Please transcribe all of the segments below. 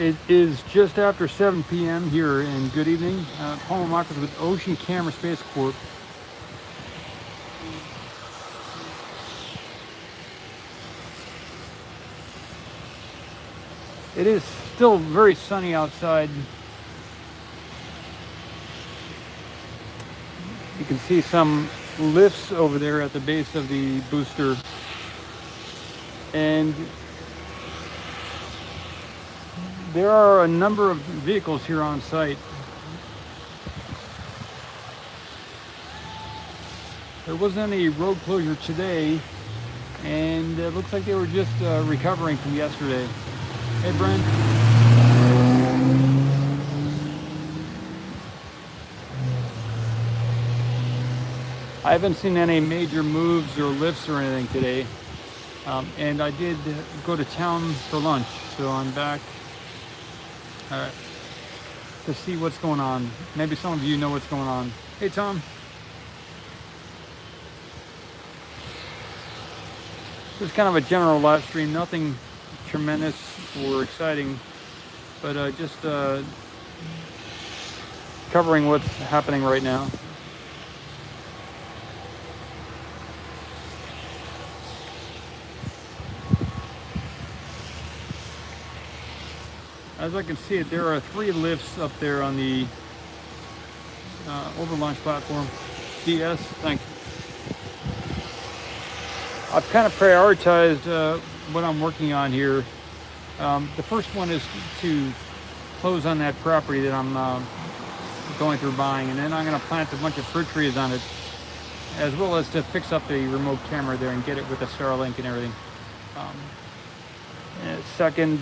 It is just after 7 p.m. here, and good evening. Paul Marcus with Ocean Camera Space Corp. It is still very sunny outside. You can see some lifts over there at the base of the booster. And there are a number of vehicles here on site. There wasn't any road closure today, and it looks like they were just recovering from yesterday. Hey, Brent. I haven't seen any major moves or lifts or anything today. And I did go to town for lunch, so I'm back to see what's going on. Maybe some of you know what's going on. Hey, Tom. This is kind of a general live stream, nothing tremendous or exciting, but just covering what's happening right now. As I can see it, there are 3 lifts up there on the overlaunch platform. DS, thank you. I've kind of prioritized what I'm working on here. The first one is to close on that property that I'm going through buying, and then I'm going to plant a bunch of fruit trees on it, as well as to fix up the remote camera there and get it with the Starlink and everything. Second,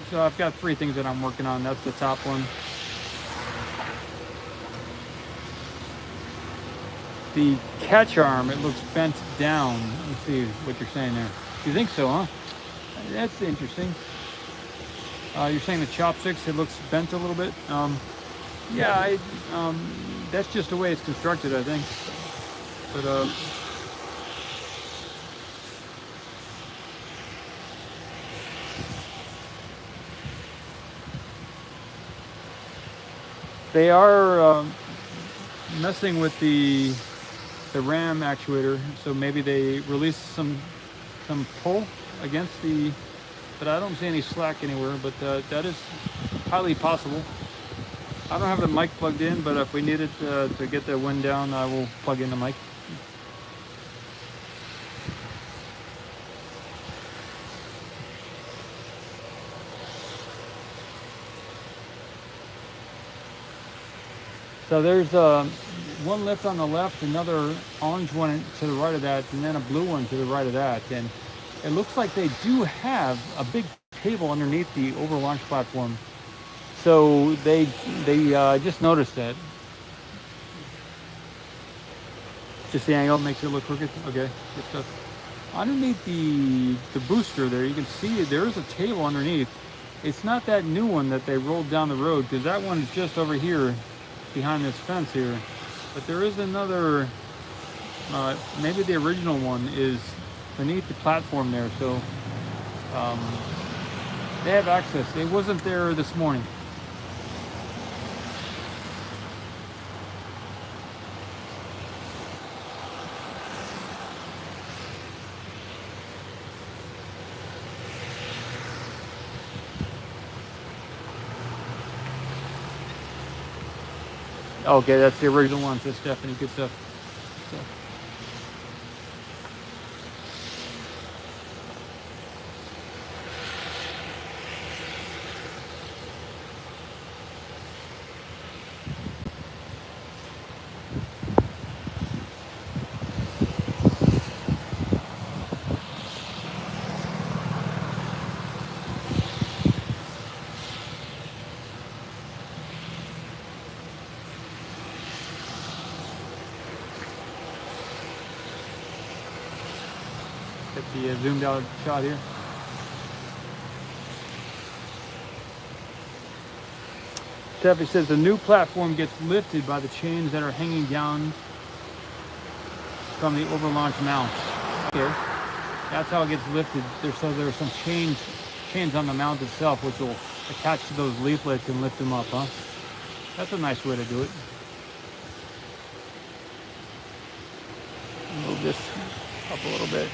so I've got 3 things that I'm working on. That's the top one. The catch arm, it looks bent down. Let's see what you're saying there. You think so, huh? That's interesting. You're saying the chopsticks, it looks bent a little bit. Yeah, that's just the way it's constructed, I think. But they are messing with the RAM actuator, so maybe they release some pull against the, but I don't see any slack anywhere, but that is highly possible. I don't have the mic plugged in, but if we need it to get the wind down, I will plug in the mic. So there's one lift on the left, another orange one to the right of that, and then a blue one to the right of that. And it looks like they do have a big table underneath the overlaunch platform. So they just noticed that. Just the angle makes it look crooked. Okay, good stuff. Underneath the booster there, you can see there is a table underneath. It's not that new one that they rolled down the road, because that one is just over here behind this fence here, but there is another, maybe the original one is beneath the platform there, so they have access. It wasn't there this morning. Okay, that's the original one, so Stephanie, good stuff. So. Get the zoomed out shot here. Stephanie says the new platform gets lifted by the chains that are hanging down from the overlaunch mounts. Okay, that's how it gets lifted. So there's some chains on the mount itself, which will attach to those leaflets and lift them up, huh? That's a nice way to do it. Move this up a little bit.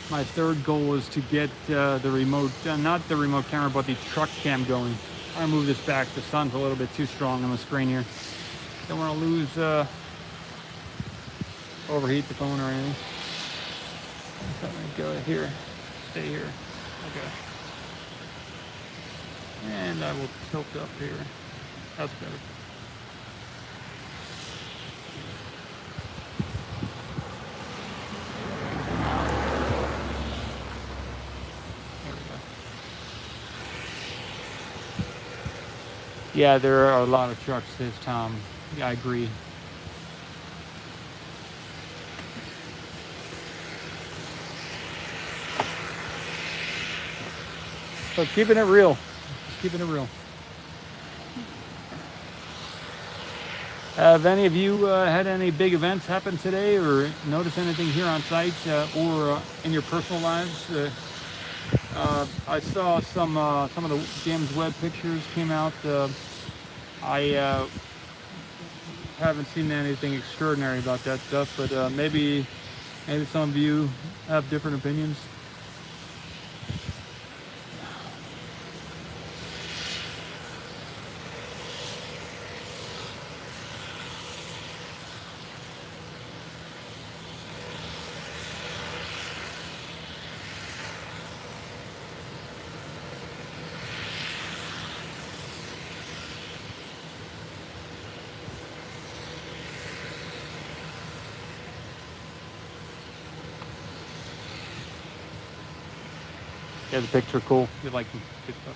My third goal is to get the remote, not the remote camera, but the truck cam going. I'm gonna move this back. The sun's a little bit too strong on the screen here. Don't want to lose, overheat the phone or anything. So I'm gonna go here, stay here. Okay. And I will tilt up here. That's better. Yeah, there are a lot of trucks, says Tom. Yeah, I agree. So keeping it real. Just keeping it real. Have any of you had any big events happen today, or notice anything here on site or in your personal lives? I saw some of the James Webb pictures came out. I haven't seen anything extraordinary about that stuff, but maybe some of you have different opinions. Yeah, the picture cool. You like the good stuff.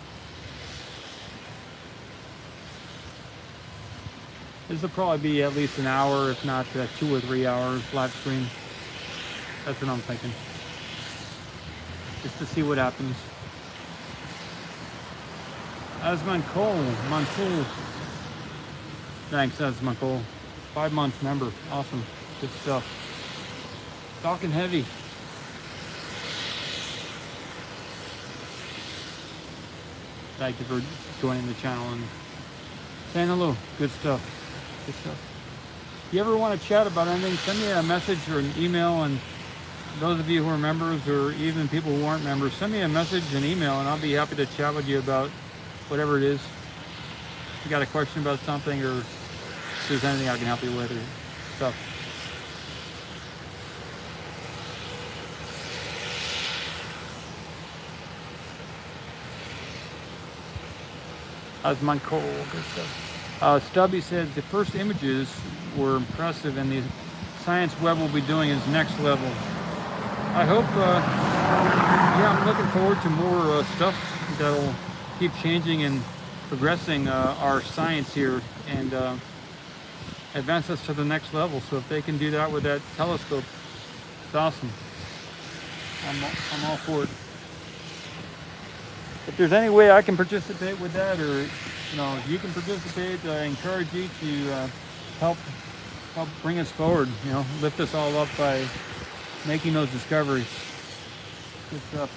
This will probably be at least an hour, if not 2 or 3 hours live stream. That's what I'm thinking. Just to see what happens. Monroe. Thanks, Monroe. 5 months member. Awesome. Good stuff. Talking heavy. Thank you for joining the channel and saying hello. Good stuff. Good stuff. If you ever want to chat about anything, send me a message or an email. And those of you who are members, or even people who aren't members, send me a message and email, and I'll be happy to chat with you about whatever it is. If you got a question about something, or if there's anything I can help you with, or stuff. That's Monroe. Good stuff. Stubby said the first images were impressive, and the science Webb will be doing is next level. I hope. Yeah, I'm looking forward to more stuff that'll keep changing and progressing our science here and advance us to the next level. So if they can do that with that telescope, it's awesome. I'm all for it. If there's any way I can participate with that, or if you can participate, I encourage you to help bring us forward. Lift us all up by making those discoveries. Good stuff.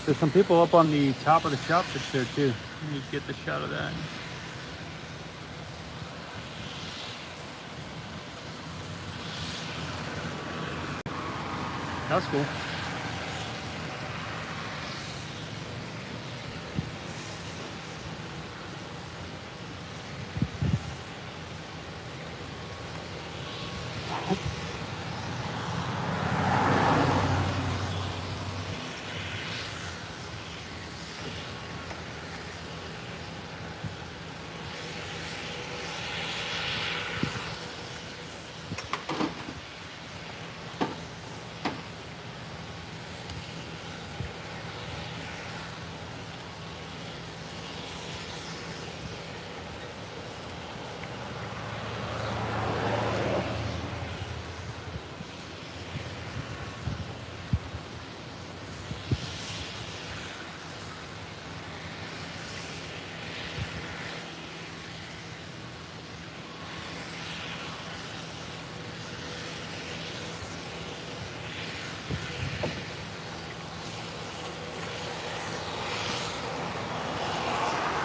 There's some people up on the top of the chopsticks there too. Let me get the shot of that. That's cool.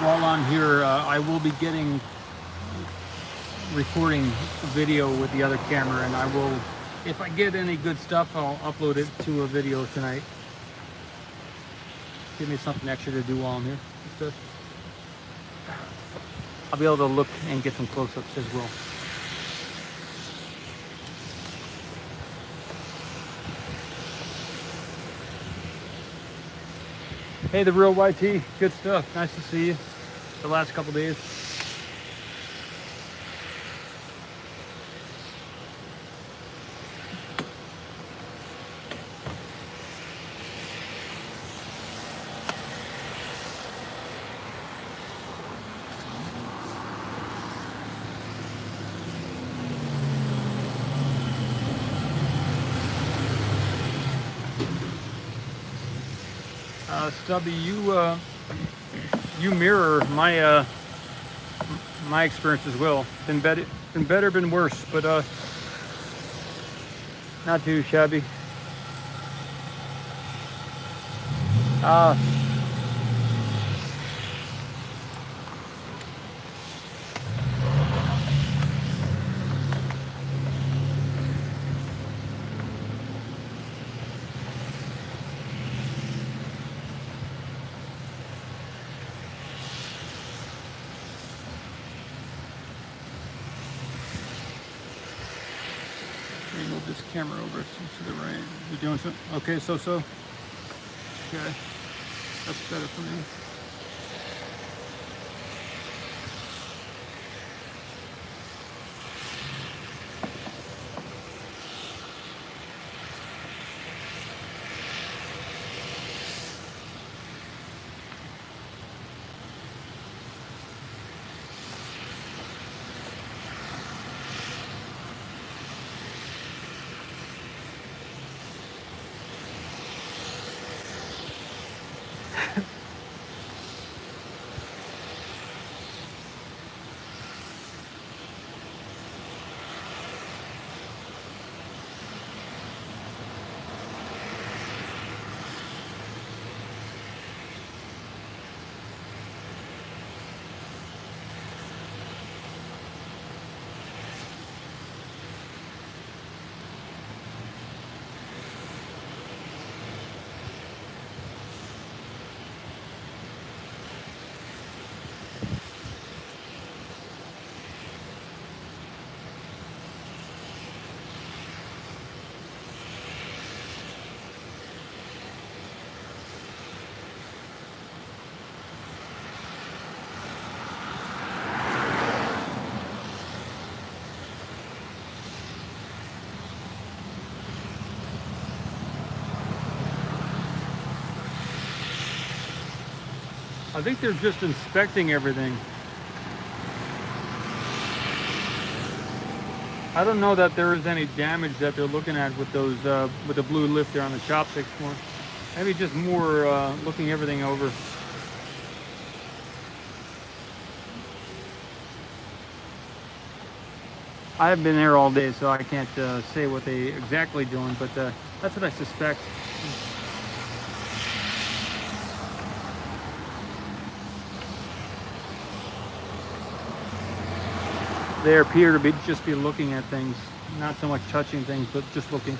While I'm here, I will be recording video with the other camera, and I will, if I get any good stuff, I'll upload it to a video tonight. Give me something extra to do while I'm here. I'll be able to look and get some close-ups as well. Hey, the real YT, good stuff. Nice to see you the last couple days. Stubby, you mirror my my experience as well. Been better, been worse, but not too shabby. Move this camera over to the right. You doing so? Okay, so. Okay, that's better for me. I think they're just inspecting everything. I don't know that there is any damage that they're looking at with those with the blue lifter on the chopsticks more. Maybe just more looking everything over. I haven't been there all day, so I can't say what they exactly doing, but that's what I suspect. They appear to be just be looking at things, not so much touching things, but just looking.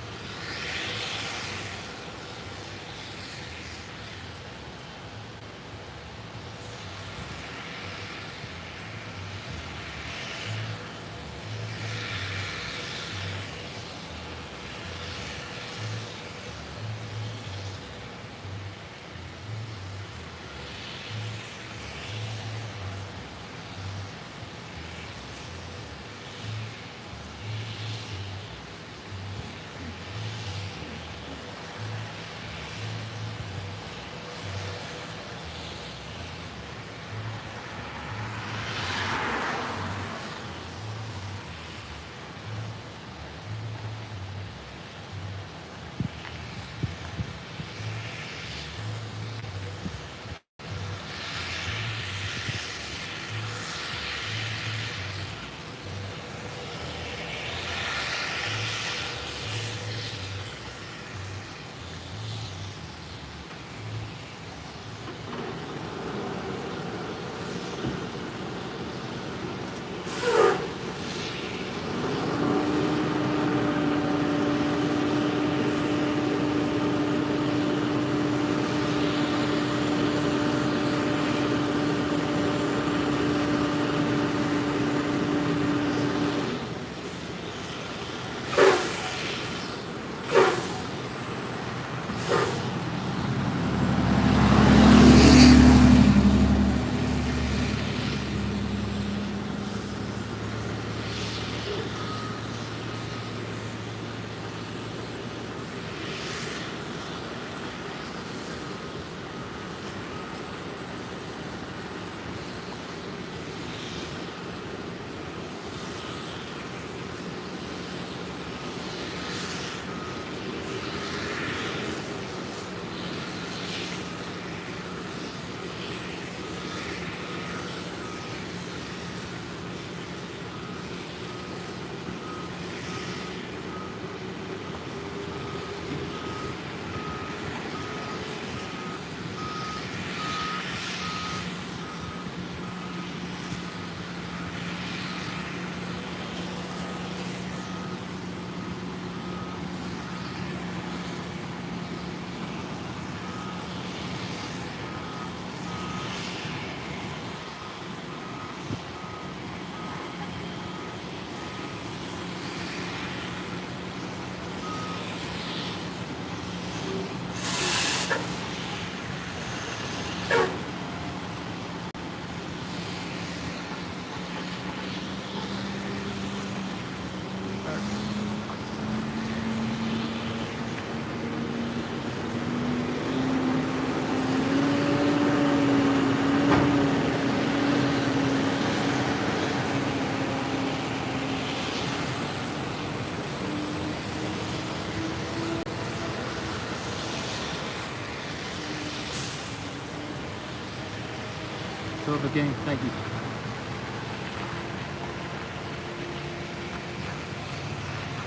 Terrific game. Thank you.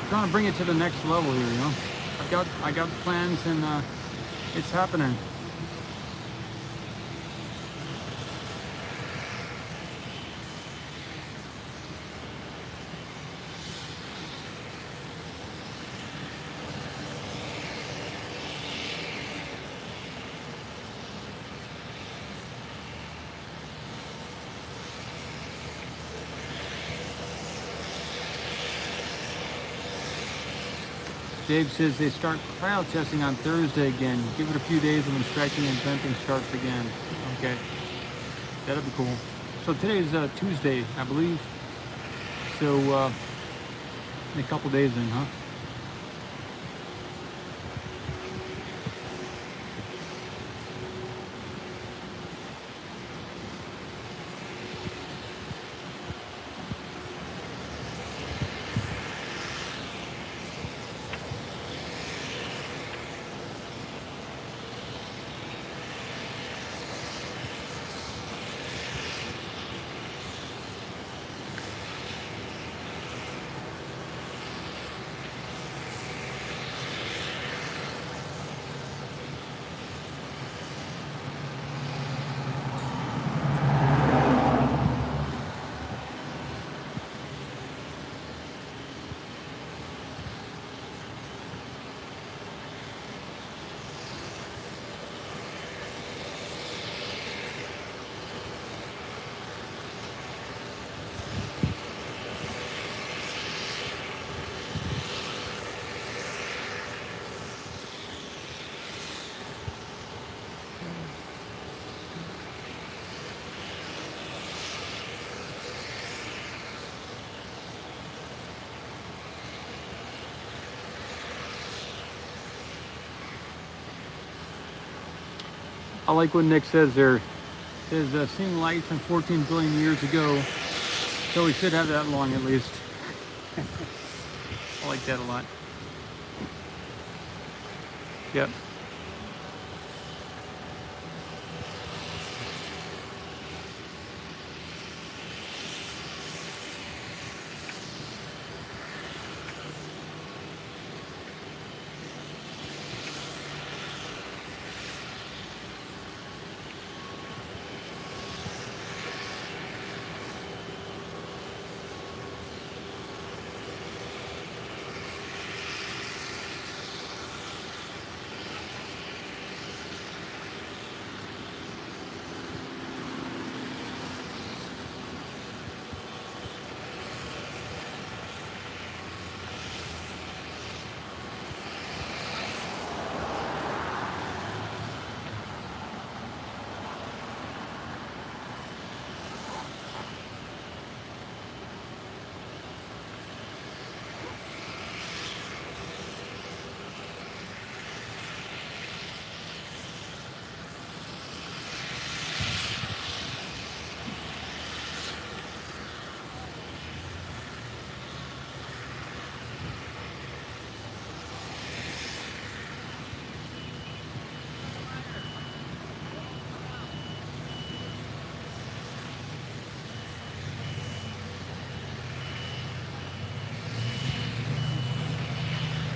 I'm trying to bring it to the next level here, you know. I got plans and it's happening. Dave says they start cryo testing on Thursday again. Give it a few days and when stretching and venting starts again. Okay, that'll be cool. So today is Tuesday, I believe. So in a couple days then, huh? I like what Nick says there. Is seen light from 14 billion years ago, so we should have that long at least. I like that a lot. Yep.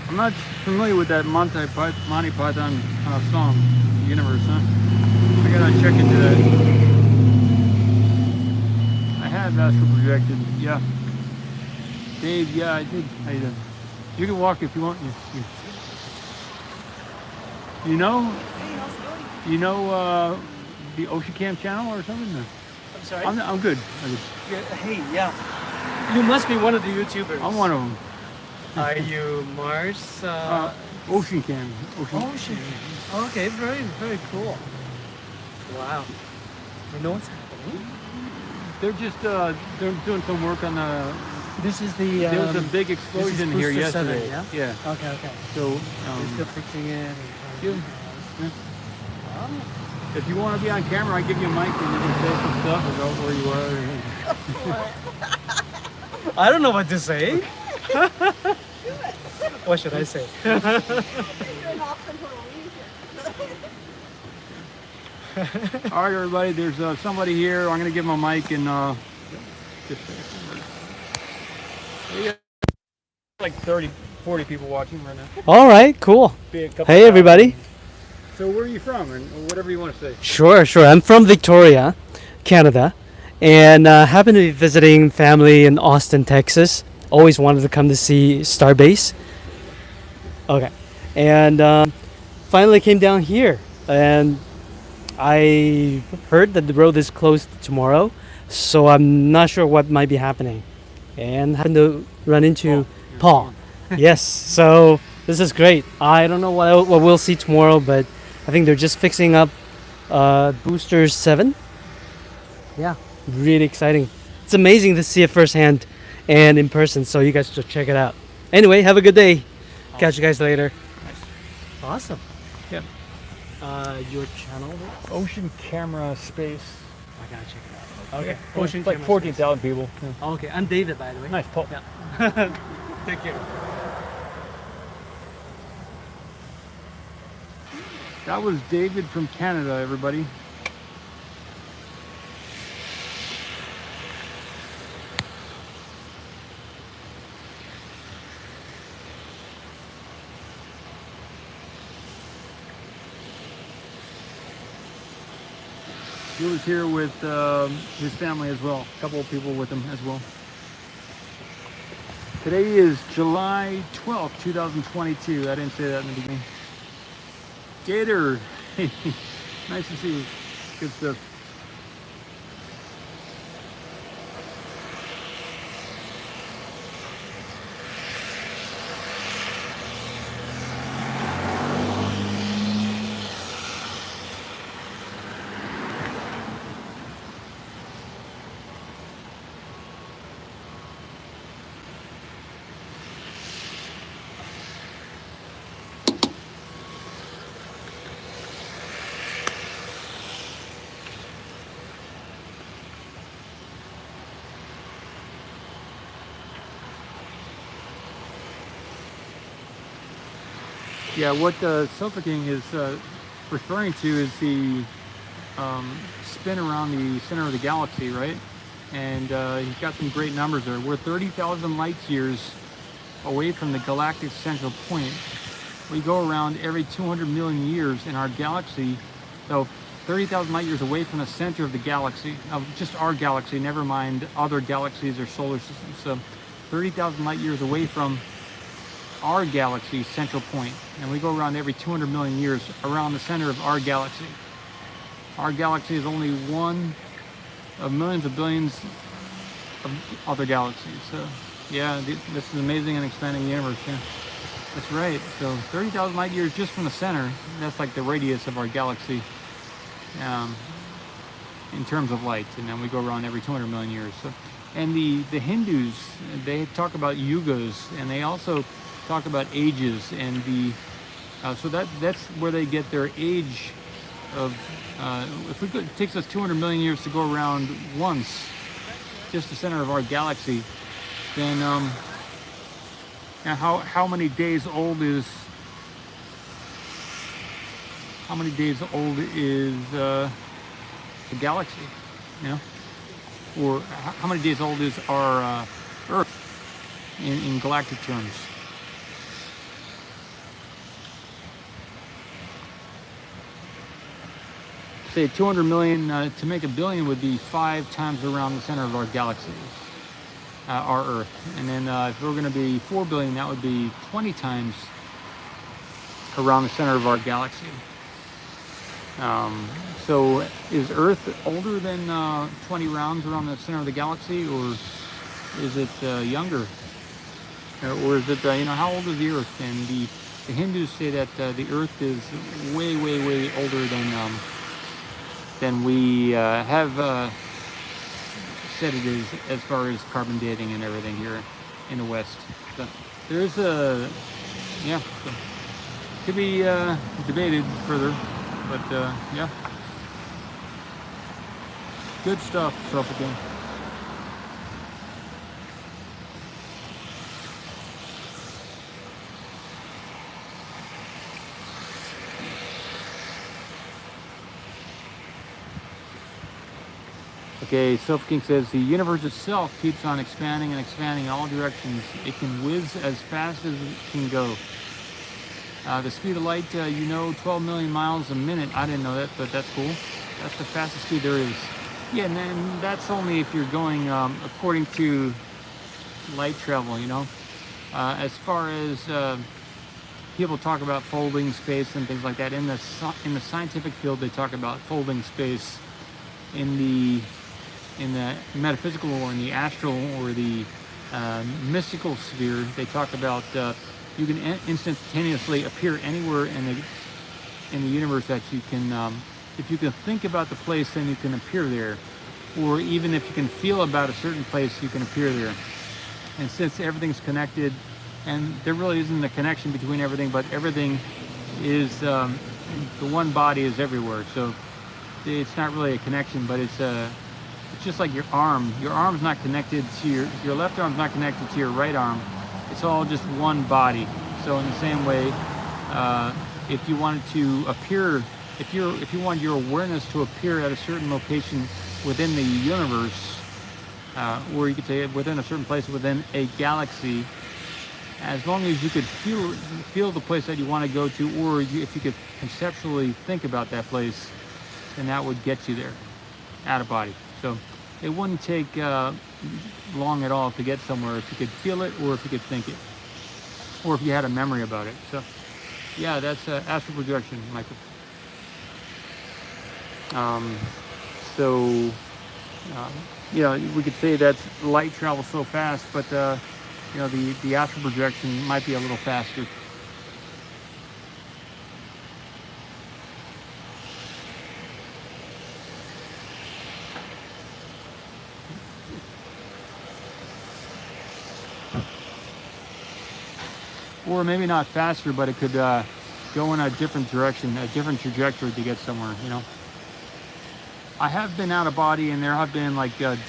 I'm not familiar with that Monty Python song, Universe, huh? I gotta check into that. I have Astral projected, yeah. Dave, yeah, I did. How you doing? You can walk if you want. You know the OCEAN channel or something? No? I'm sorry? I'm good. Hey, yeah. You must be one of the YouTubers. I'm one of them. Are you Mars? OCEAN. Ocean. Okay, very, very cool. Wow. You know what's happening? They're just they're doing some work on the. This is the. There was a big explosion here yesterday. 7, yeah. Yeah. Okay. So They're still fixing it. And yeah. If you want to be on camera, I give you a mic and you can say some stuff about where you are. I don't know what to say. What should I say? All right, everybody. There's somebody here. I'm gonna give him a mic and just like 30, 40 people watching right now. All right, cool. Hey, everybody. So where are you from, and whatever you want to say? Sure. I'm from Victoria, Canada, and happen to be visiting family in Austin, Texas. Always wanted to come to see Starbase. Okay, and finally came down here, and I heard that the road is closed tomorrow, so I'm not sure what might be happening, and happened to run into Paul. Yes, so this is great. I don't know what we'll see tomorrow, but I think they're just fixing up Booster 7. Yeah, really exciting. It's amazing to see it firsthand and in person, so you guys should check it out. Anyway, have a good day. Catch you guys later. Nice. Awesome. Yep. Your channel? Ocean Camera Space. I gotta check it out. Okay. Yeah. Ocean, like 14,000 people. Yeah. Okay, I'm David, by the way. Nice, Paul. Yeah. Take care. That was David from Canada, everybody. He was here with his family as well. A couple of people with him as well. Today is July 12th, 2022. I didn't say that in the beginning. Gator, nice to see you. Good stuff. Yeah, what Sofa King is referring to is the spin around the center of the galaxy, right? And he's got some great numbers there. We're 30,000 light years away from the galactic central point. We go around every 200 million years in our galaxy. So 30,000 light years away from the center of the galaxy, of just our galaxy, never mind other galaxies or solar systems. So 30,000 light years away from our galaxy central point. And we go around every 200 million years around the center of our galaxy. Our galaxy is only one of millions of billions of other galaxies. So yeah, this is amazing and expanding universe. Yeah, that's right. So 30,000 light years just from the center. That's like the radius of our galaxy in terms of light. And then we go around every 200 million years. So, and the Hindus, they talk about yugas, and they also talk about ages, and the so that's where they get their age of. If it takes us 200 million years to go around once, just the center of our galaxy, then how many days old is the galaxy? You know, or how many days old is our Earth in galactic terms? Say 200 million to make a billion would be 5 times around the center of our galaxy, our Earth. And then if we're going to be 4 billion, that would be 20 times around the center of our galaxy. So is Earth older than 20 rounds around the center of the galaxy, or is it younger? Or is it, how old is the Earth? And the Hindus say that the Earth is way, way, way older than we have said it is, as far as carbon dating and everything here in the West. So there's so could be debated further, but yeah, good stuff, Again. Okay, Sofa King says the universe itself keeps on expanding and expanding in all directions. It can whiz as fast as it can go. The speed of light, 12 million miles a minute. I didn't know that, but that's cool. That's the fastest speed there is. Yeah, and then that's only if you're going according to light travel, As far as people talk about folding space and things like that, in the scientific field, they talk about folding space. In the metaphysical or in the astral or the mystical sphere, they talk about you can instantaneously appear anywhere in the universe that you can, if you can think about the place, then you can appear there. Or even if you can feel about a certain place, you can appear there. And since everything's connected, and there really isn't a connection between everything, but everything is, the one body is everywhere. So it's not really a connection, but it's just like your arm. Your arm's not connected to your left arm's not connected to your right arm. It's all just one body. So in the same way, if you wanted to appear, if you want your awareness to appear at a certain location within the universe, or you could say within a certain place within a galaxy, as long as you could feel the place that you want to go to, or if you could conceptually think about that place, then that would get you there, out of body. So it wouldn't take long at all to get somewhere if you could feel it, or if you could think it, or if you had a memory about it. So yeah, that's astral projection, Michael. We could say that light travels so fast, but the astral projection might be a little faster. Or maybe not faster, but it could go in a different direction, a different trajectory to get somewhere, I have been out of body, and there have been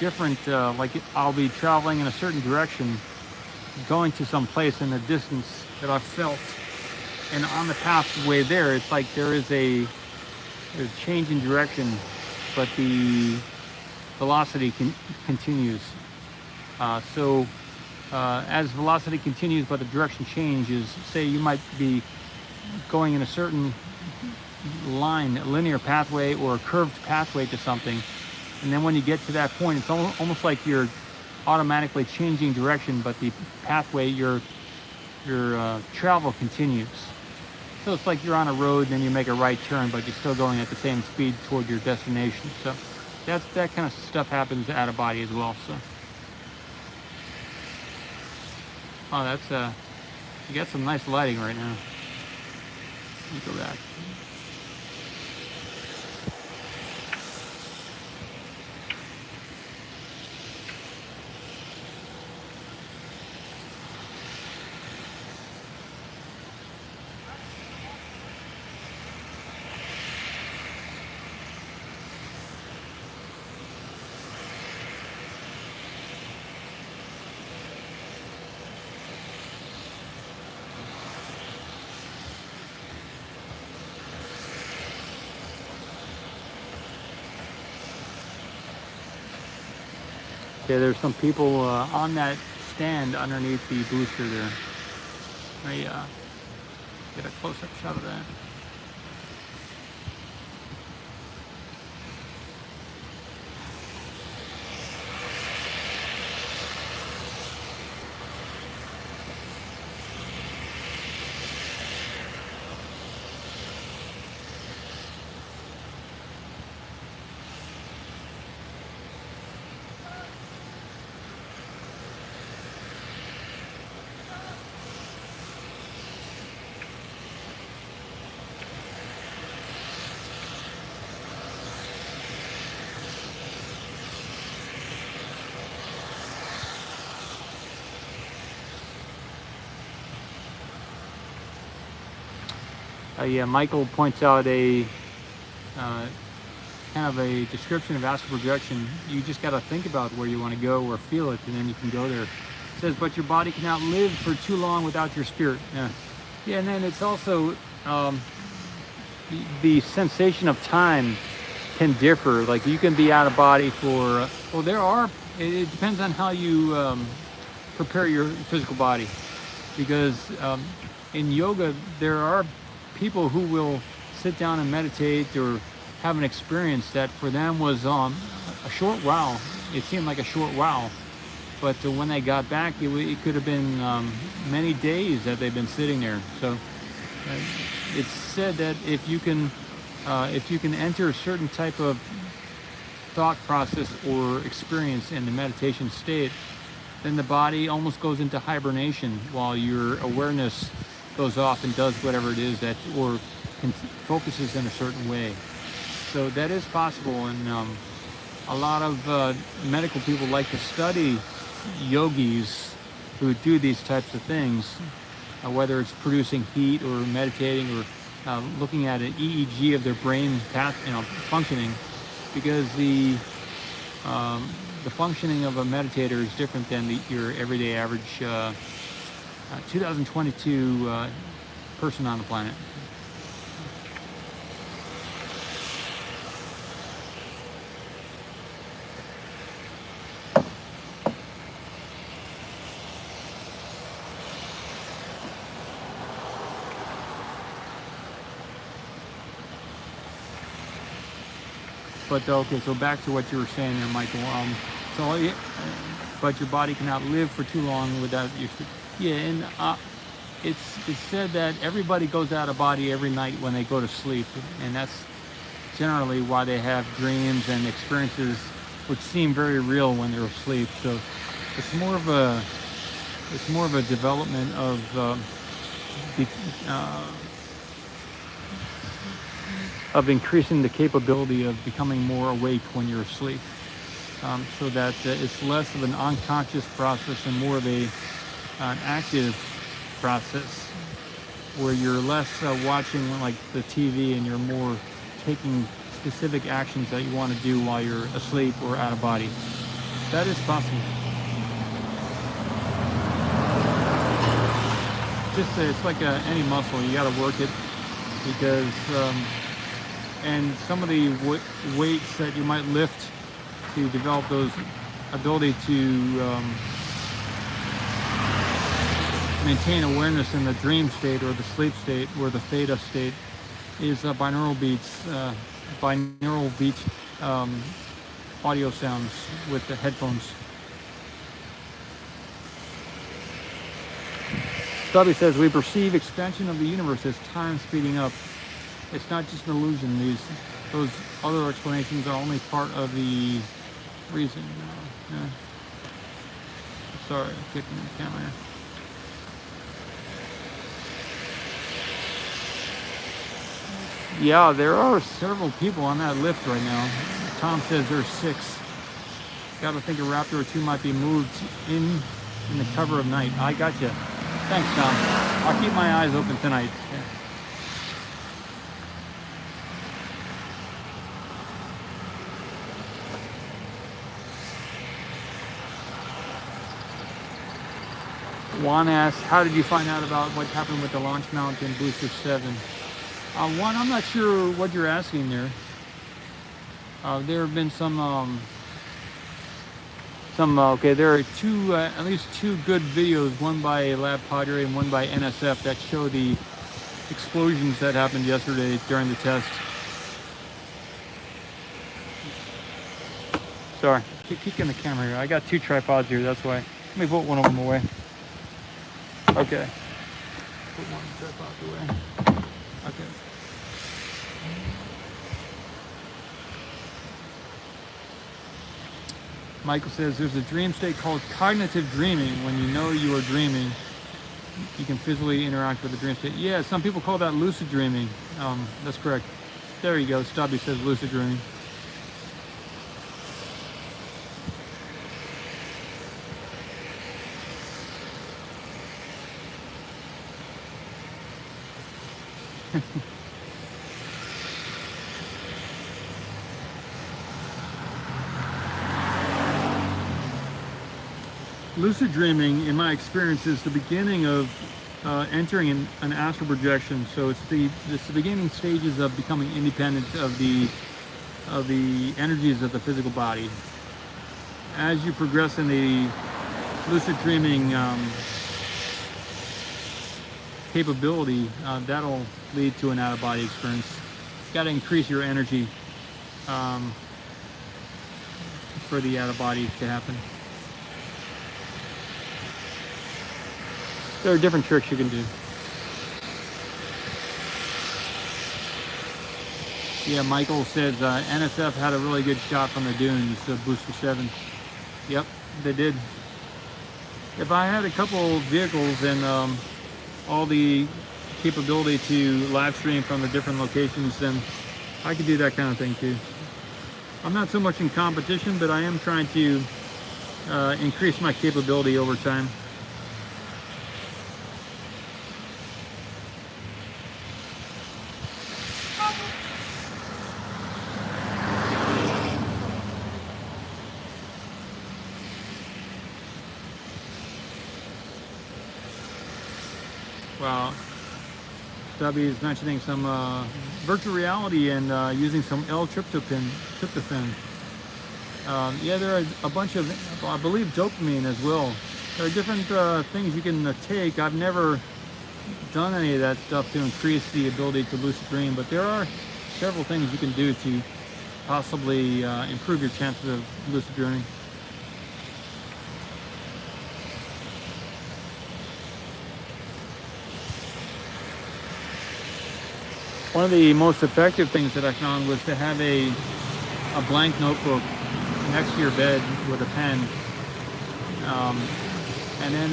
different, I'll be traveling in a certain direction, going to some place in the distance that I've felt and on the pathway there, it's like there's a change in direction, but the velocity continues. As velocity continues, but the direction changes, say you might be going in a certain line, a linear pathway or a curved pathway to something, and then when you get to that point, it's almost like you're automatically changing direction, but the pathway, your travel continues. So it's like you're on a road and then you make a right turn, but you're still going at the same speed toward your destination. So that kind of stuff happens out of body as well. So, oh, that's you got some nice lighting right now. Let me go back. Okay, there's some people on that stand underneath the booster there. Let me get a close-up shot of that. Yeah, Michael points out a kind of a description of astral projection. You just got to think about where you want to go or feel it, and then you can go there. It says, but your body cannot live for too long without your spirit. Yeah, and then it's also the sensation of time can differ. Like you can be out of body for, well, it depends on how you prepare your physical body. Because in yoga, there are people who will sit down and meditate or have an experience that for them was a short while. It seemed like a short while, but when they got back, it could have been many days that they've been sitting there. So it's said that if you can enter a certain type of thought process or experience in the meditation state, then the body almost goes into hibernation while your awareness goes off and does whatever it is or focuses in a certain way. So that is possible, and a lot of medical people like to study yogis who do these types of things, whether it's producing heat or meditating or looking at an EEG of their brain functioning, because the functioning of a meditator is different than your everyday average 2022 person on the planet. But okay, so back to what you were saying there, Michael. But your body cannot live for too long without your. Yeah, and it's said that everybody goes out of body every night when they go to sleep, and that's generally why they have dreams and experiences which seem very real when they're asleep. So it's more of a development of increasing the capability of becoming more awake when you're asleep, so that it's less of an unconscious process and more of an active process, where you're less watching like the TV and you're more taking specific actions that you want to do while you're asleep or out of body. That is possible. just it's like any muscle. You got to work it because and some of the weights that you might lift to develop those ability to maintain awareness in the dream state or the sleep state or the theta state is binaural beats, audio sounds with the headphones. Stubby says we perceive expansion of the universe as time speeding up. It's not just an illusion. Those other explanations are only part of the reason. Sorry, I'm kicking the camera. Yeah, there are several people on that lift right now. Tom says there's 6. Got to think a Raptor or 2 might be moved in the cover of night. I got you. Thanks, Tom. I'll keep my eyes open tonight. Yeah. Juan asks, how did you find out about what happened with the launch mount in Booster 7? Juan, I'm not sure what you're asking there. There have been okay, there are at least two good videos, one by Lab Padre and one by NSF, that show the explosions that happened yesterday during the test. Sorry, keep kicking the camera here. I got 2 tripods here, that's why. Let me put one of them away. Okay. Put one tripod away. Okay. Michael says there's a dream state called cognitive dreaming. When you know you are dreaming, you can physically interact with the dream state. Yeah, some people call that lucid dreaming. That's correct. There you go. Stubby says lucid dreaming. Lucid dreaming, in my experience, is the beginning of entering an astral projection. So it's the beginning stages of becoming independent of the energies of the physical body. As you progress in the lucid dreaming capability, that'll lead to an out-of-body experience. You got to increase your energy for the out-of-body to happen. There are different tricks you can do. Yeah, Michael says NSF had a really good shot from the dunes, Booster 7. Yep, they did. If I had a couple vehicles and all the capability to live stream from the different locations, then I could do that kind of thing too. I'm not so much in competition, but I am trying to increase my capability over time. Wow. Stubby is mentioning some virtual reality and using some L-tryptophan. Yeah, there are a bunch of, I believe, dopamine as well. There are different things you can take. I've never done any of that stuff to increase the ability to lucid dream, but there are several things you can do to possibly improve your chances of lucid dreaming. One of the most effective things that I found was to have a blank notebook next to your bed with a pen. And then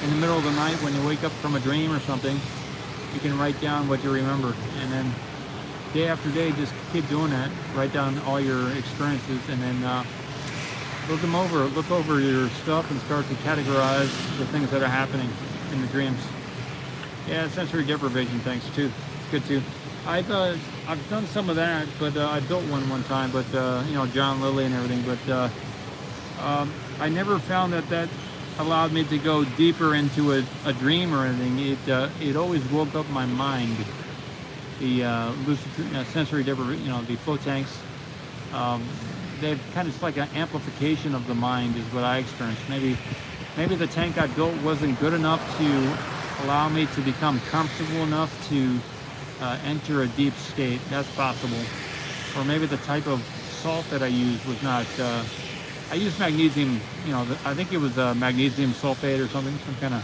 in the middle of the night when you wake up from a dream or something, you can write down what you remember. And then day after day, just keep doing that. Write down all your experiences and then look over your stuff and start to categorize the things that are happening in the dreams. Yeah, sensory deprivation, thanks too. Good too. I've done some of that, but I built one time, but you know, John Lilly and everything, but I never found that allowed me to go deeper into a dream or anything. It always woke up my mind. The lucid sensory deprivation, the float tanks, they've kind of, it's like an amplification of the mind is what I experienced. Maybe the tank I built wasn't good enough to allow me to become comfortable enough to enter a deep state. That's possible. Or maybe the type of salt that I used was not, I used magnesium, I think it was magnesium sulfate or something, some kind of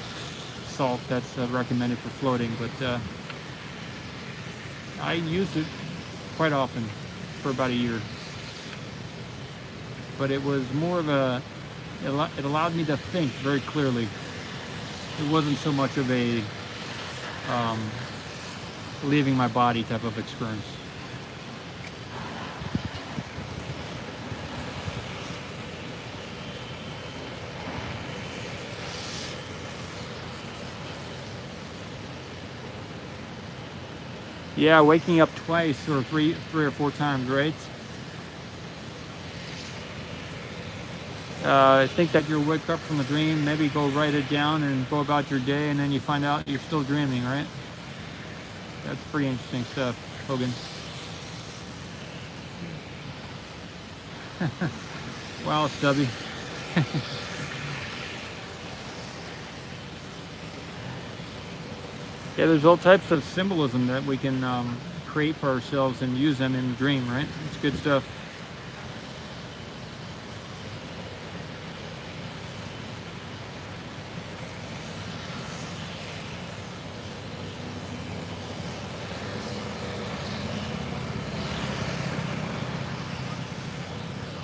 salt that's recommended for floating, but I used it quite often for about a year. But it was more of it allowed me to think very clearly. It wasn't so much of a leaving my body type of experience. Yeah, waking up twice or three or four times, right? I think that you wake up from a dream, maybe go write it down and go about your day, and then you find out you're still dreaming, right? That's pretty interesting stuff, Hogan. Wow, Stubby. Yeah, there's all types of symbolism that we can create for ourselves and use them in the dream, right? It's good stuff.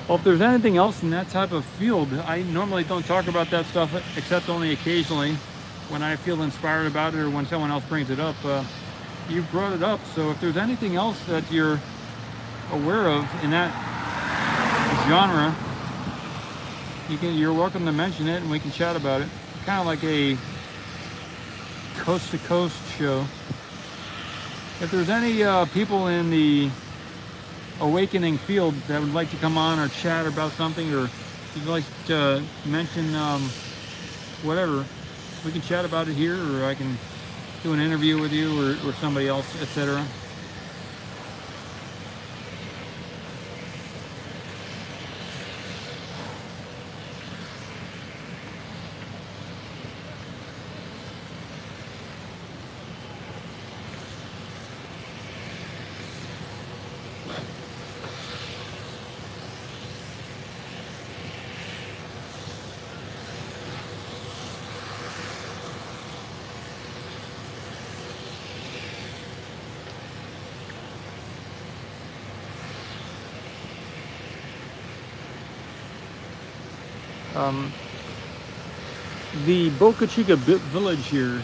Well, if there's anything else in that type of field, I normally don't talk about that stuff except only occasionally when I feel inspired about it or when someone else brings it up. You brought it up, so if there's anything else that you're aware of in that genre, you're welcome to mention it and we can chat about it. Kind of like a coast to coast show. If there's any people in the awakening field that would like to come on or chat about something, or you'd like to mention whatever, we can chat about it here, or I can do an interview with you or somebody else, etc. The Boca Chica village here,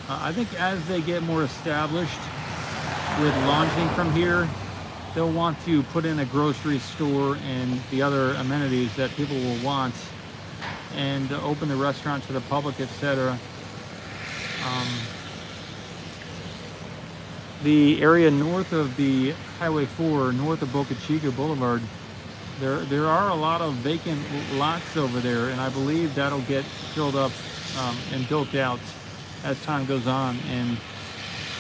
I think as they get more established with launching from here, they'll want to put in a grocery store and the other amenities that people will want, and open the restaurant to the public, etc. The area north of the Highway 4, north of Boca Chica Boulevard, there are a lot of vacant lots over there, and I believe that'll get filled up and built out as time goes on. And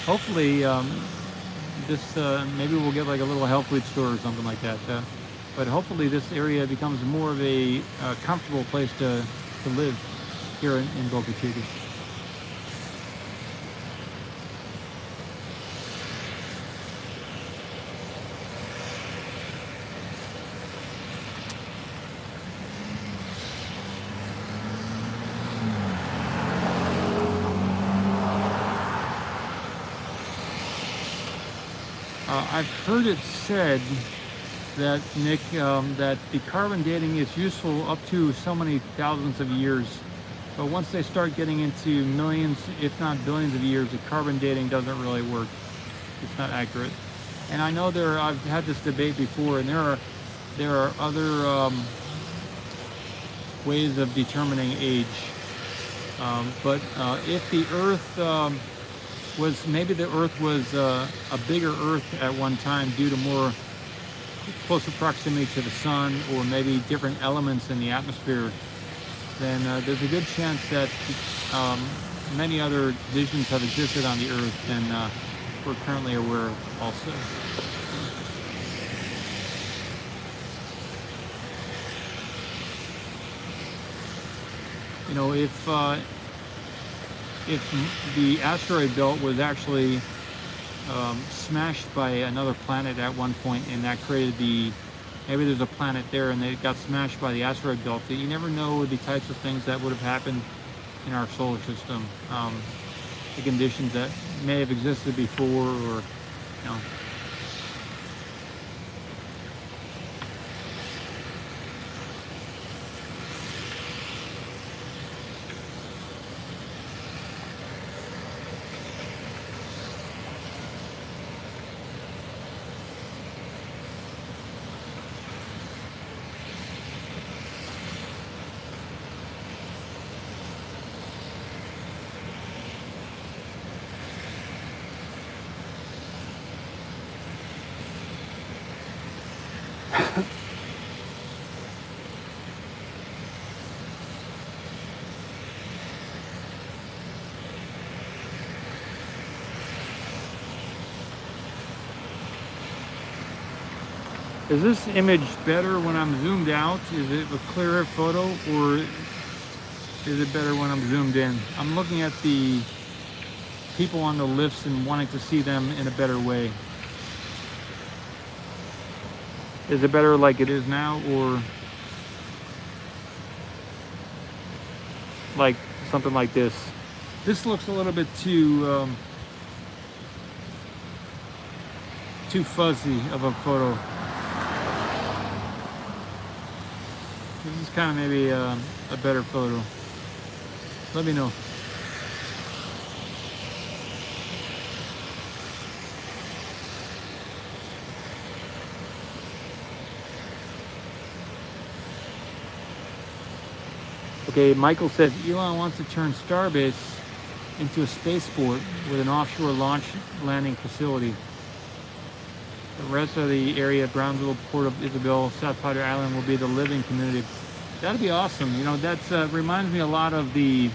hopefully this maybe we'll get like a little health food store or something like that. But hopefully this area becomes more of a comfortable place to live here in Boca Chica. I've heard it said that, Nick, that the carbon dating is useful up to so many thousands of years. But once they start getting into millions, if not billions of years, the carbon dating doesn't really work. It's not accurate. And I know I've had this debate before, and there are other ways of determining age. But if the Earth maybe the Earth was a bigger Earth at one time due to more closer proximity to the sun, or maybe different elements in the atmosphere then there's a good chance that many other visions have existed on the Earth than we're currently aware of also. You know, if the asteroid belt was actually smashed by another planet at one point, and that created maybe there's a planet there and it got smashed by the asteroid belt, you never know the types of things that would have happened in our solar system, the conditions that may have existed before, or you know. Is this image better when I'm zoomed out? Is it a clearer photo, or is it better when I'm zoomed in? I'm looking at the people on the lifts and wanting to see them in a better way. Is it better like it is now, or like something like this? This looks a little bit too fuzzy of a photo. This is kind of maybe a better photo. Let me know. Okay, Michael says Elon wants to turn Starbase into a spaceport with an offshore launch landing facility. The rest of the area, Brownsville, Port of Isabel, South Padre Island, will be the living community. That'd be awesome. You know, that's reminds me a lot of the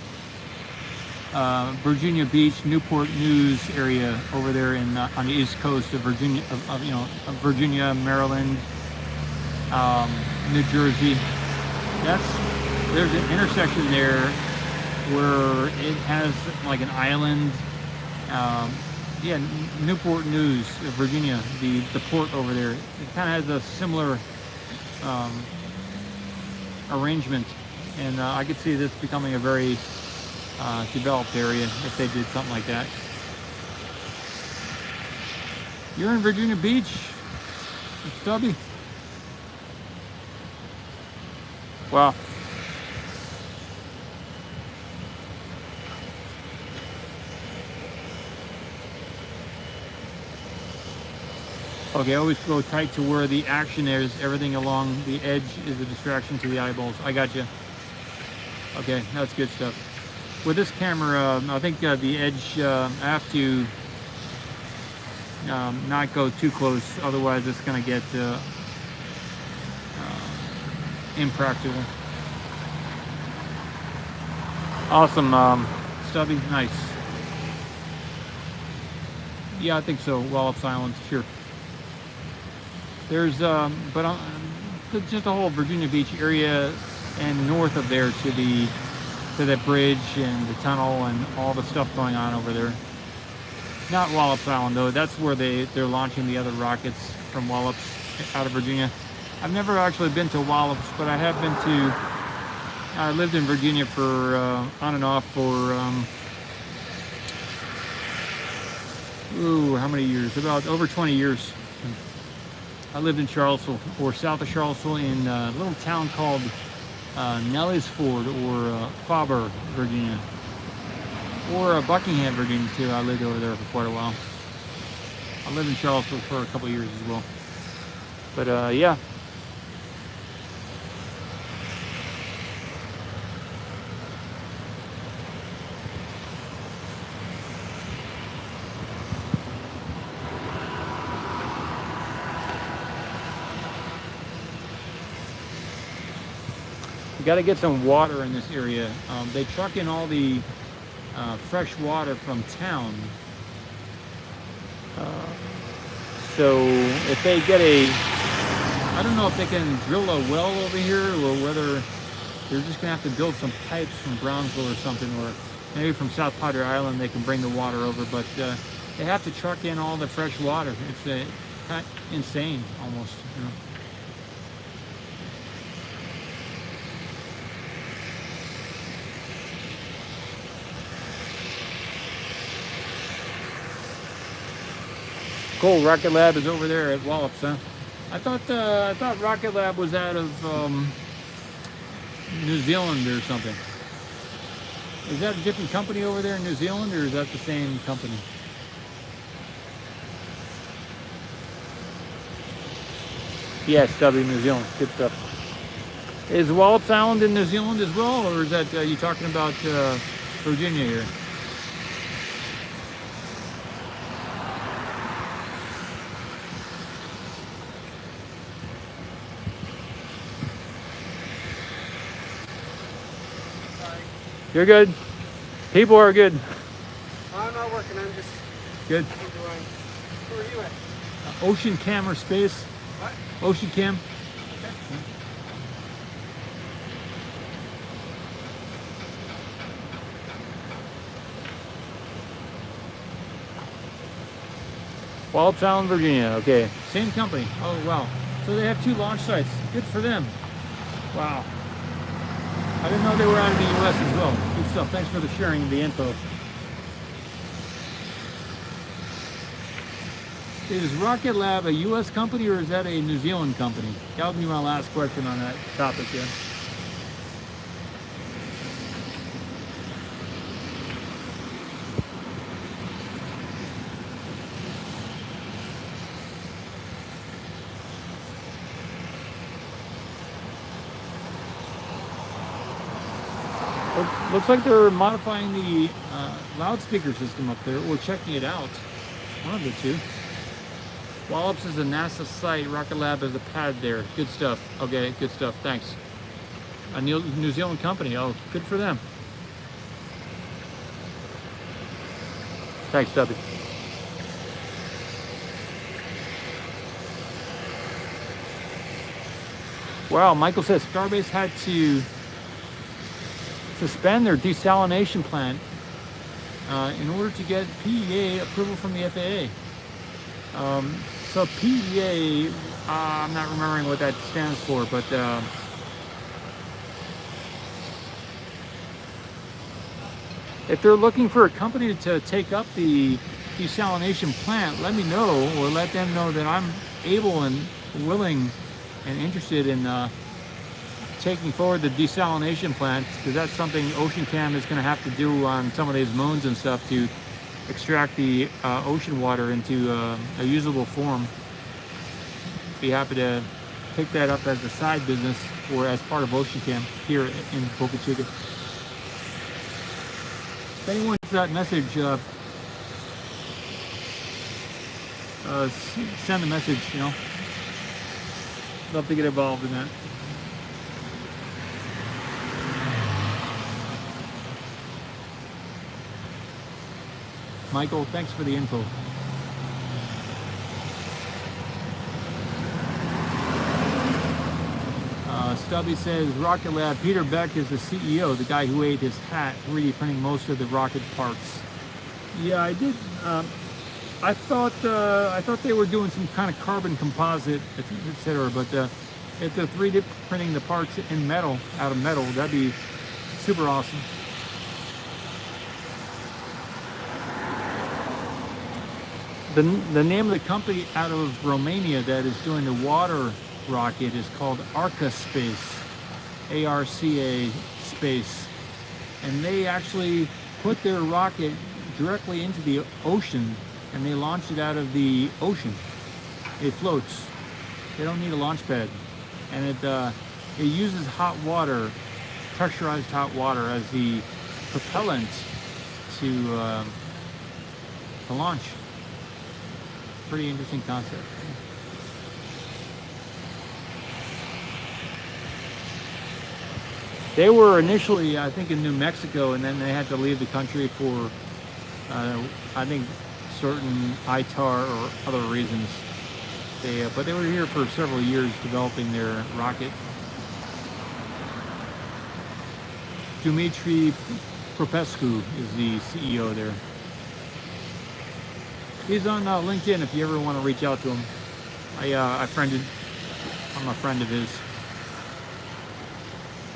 Virginia Beach, Newport News area over there in on the East Coast of Virginia, of Virginia, Maryland, New Jersey. There's an intersection there where it has like an island. Yeah, Newport News, Virginia, the port over there. It kind of has a similar arrangement, and I could see this becoming a very developed area if they did something like that. You're in Virginia Beach, Stubby? Wow. Okay, always go tight to where the action is. Everything along the edge is a distraction to the eyeballs. I got you. Okay, that's good stuff. With this camera, I think the edge, I have to not go too close, otherwise it's going to get impractical. Awesome, Stubby, nice. Yeah, I think so. Wallops Island, sure. There's, but just the whole Virginia Beach area and north of there to that bridge and the tunnel and all the stuff going on over there. Not Wallops Island though. That's where they're launching the other rockets from Wallops out of Virginia. I've never actually been to Wallops, but I have been to. I lived in Virginia for on and off for how many years? About over 20 years. I lived in Charlottesville, or south of Charlottesville, in a little town called Nellis Ford, or Faber, Virginia, or Buckingham, Virginia too. I lived over there for quite a while. I lived in Charlottesville for a couple of years as well. But yeah. You got to get some water in this area. They truck in all the fresh water from town. So if they get I don't know if they can drill a well over here or whether they're just gonna have to build some pipes from Brownsville or something, or maybe from South Padre Island they can bring the water over, but they have to truck in all the fresh water. It's kind of insane almost, you know. Cool. Rocket Lab is over there at Wallops, huh? I thought Rocket Lab was out of New Zealand or something. Is that a different company over there in New Zealand, or is that the same company? Yes, W, New Zealand. Good stuff. Is Wallops Island in New Zealand as well, or is that you talking about Virginia here? You're good. People are good. I'm not working. I'm just good. enjoying. Who are you at? Ocean Cam or Space? What? Ocean Cam. Okay. Wallops Island, Virginia. Okay, same company. Oh wow. So they have 2 launch sites. Good for them. Wow. I didn't know they were out of the U.S. as well. Good stuff. Thanks for the sharing of the info. Is Rocket Lab a U.S. company or is that a New Zealand company? That would be my last question on that topic. Yeah. Looks like they're modifying the loudspeaker system up there, or checking it out. One of the two. Wallops is a NASA site. Rocket Lab is a pad there. Good stuff. Okay, good stuff. Thanks. A New Zealand company. Oh, good for them. Thanks, Stubby. Wow, Michael says Starbase had to suspend their desalination plant in order to get PEA approval from the FAA. So PEA, I'm not remembering what that stands for, but if they're looking for a company to take up the desalination plant, let me know, or let them know that I'm able and willing and interested in taking forward the desalination plant, because that's something Ocean Cam is going to have to do on some of these moons and stuff to extract the ocean water into a usable form. Be happy to pick that up as a side business or as part of Ocean Cam here in Boca Chica. If anyone gets that message, send a message, you know. Love to get involved in that. Michael, thanks for the info. Stubby says, Rocket Lab, Peter Beck is the CEO, the guy who ate his hat, 3D printing most of the rocket parts. Yeah, I did. I thought they were doing some kind of carbon composite, etc. But if they're 3D printing the parts in metal, out of metal, that'd be super awesome. The name of the company out of Romania that is doing the water rocket is called Arca Space, ARCA Space, and they actually put their rocket directly into the ocean, and they launch it out of the ocean. It floats. They don't need a launch pad, and it uses hot water, pressurized hot water, as the propellant to launch. Pretty interesting concept. They were initially, I think, in New Mexico, and then they had to leave the country for, I think, certain ITAR or other reasons. But they were here for several years developing their rocket. Dumitru Popescu is the CEO there. He's on LinkedIn if you ever want to reach out to him. I'm a friend of his.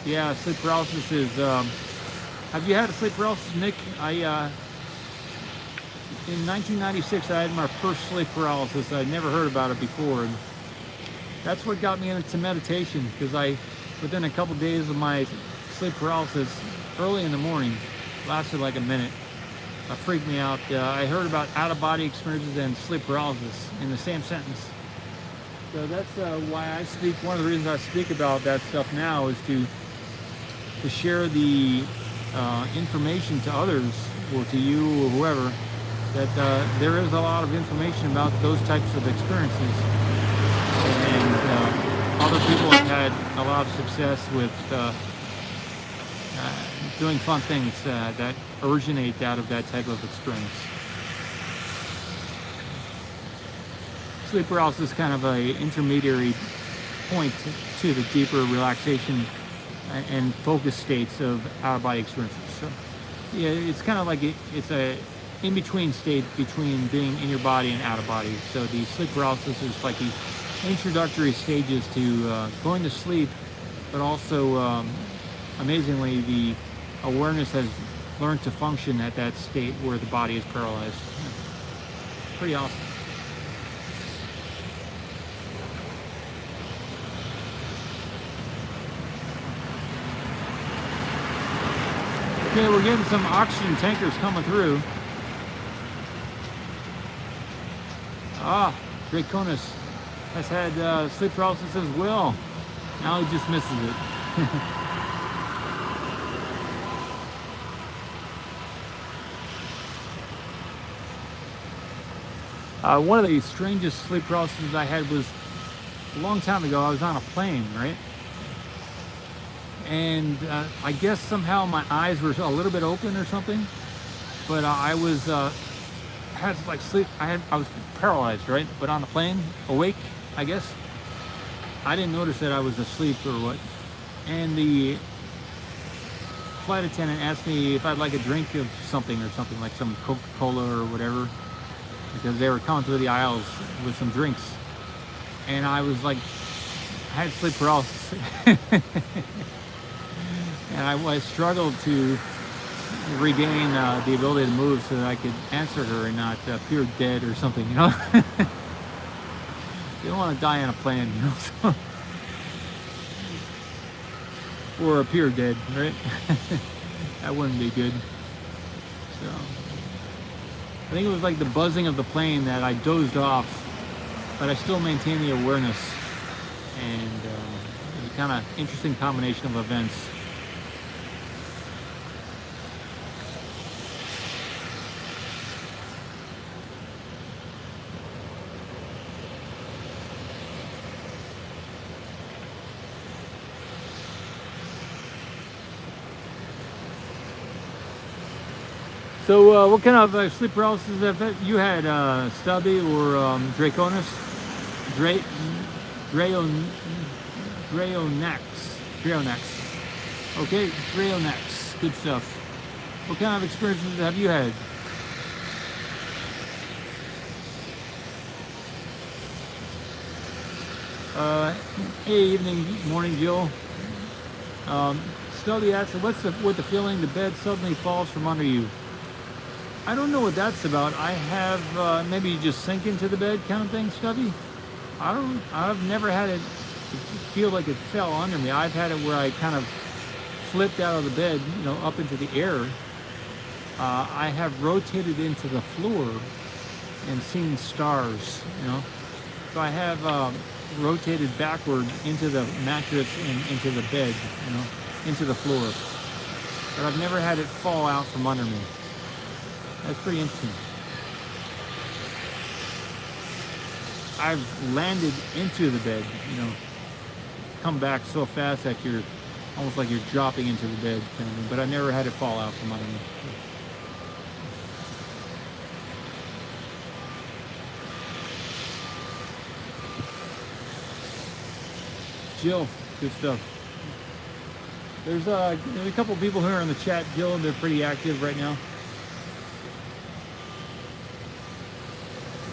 Yeah, sleep paralysis is, have you had a sleep paralysis, Nick? In 1996, I had my first sleep paralysis. I'd never heard about it before. And that's what got me into meditation, because within a couple days of my sleep paralysis, early in the morning, lasted like a minute, freaked me out. I heard about out-of-body experiences and sleep paralysis in the same sentence. So that's why I speak. One of the reasons I speak about that stuff now is to share the information to others, or to you or whoever, that there is a lot of information about those types of experiences, and other people have had a lot of success with doing fun things that originate out of that type of experience. Sleep paralysis is kind of an intermediary point to the deeper relaxation and focus states of out-of-body experiences. So, yeah, it's kind of like it's a in-between state between being in your body and out of body. So the sleep paralysis is like the introductory stages to going to sleep, but also, amazingly, the awareness has learned to function at that state where the body is paralyzed. Pretty awesome. Okay, we're getting some oxygen tankers coming through. Draconis has had sleep paralysis as well. Now he just misses it. One of the strangest sleep paralysis I had was a long time ago. I was on a plane, right? And I guess somehow my eyes were a little bit open or something, but I was had like sleep. I was paralyzed, right? But on the plane, awake, I guess. I didn't notice that I was asleep or what. And the flight attendant asked me if I'd like a drink of something or something, like some Coca-Cola or whatever, because they were coming through the aisles with some drinks. And I was like, I had sleep paralysis. And I struggled to regain the ability to move so that I could answer her and not appear dead or something, you know? You don't want to die on a plane, you know? So, or appear dead, right? That wouldn't be good. So, I think it was like the buzzing of the plane that I dozed off, but I still maintained the awareness. And it was a kind of interesting combination of events. So what kind of sleep paralysis have you had, Stubby or Draconis? Drayonax. Okay, Drayonax. Good stuff. What kind of experiences have you had? Hey, evening, morning, Jill. Stubby asks, what's with the feeling the bed suddenly falls from under you? I don't know what that's about. I have, maybe you just sink into the bed kind of thing, Stubby. I've never had it feel like it fell under me. I've had it where I kind of flipped out of the bed, you know, up into the air. I have rotated into the floor and seen stars, you know. So I have rotated backward into the mattress and into the bed, you know, into the floor. But I've never had it fall out from under me. That's pretty interesting. I've landed into the bed, you know, come back so fast that you're almost like you're dropping into the bed kind of thing, but I never had it fall out from underneath. Jill, good stuff. There's a couple people here in the chat, Jill. They're pretty active right now.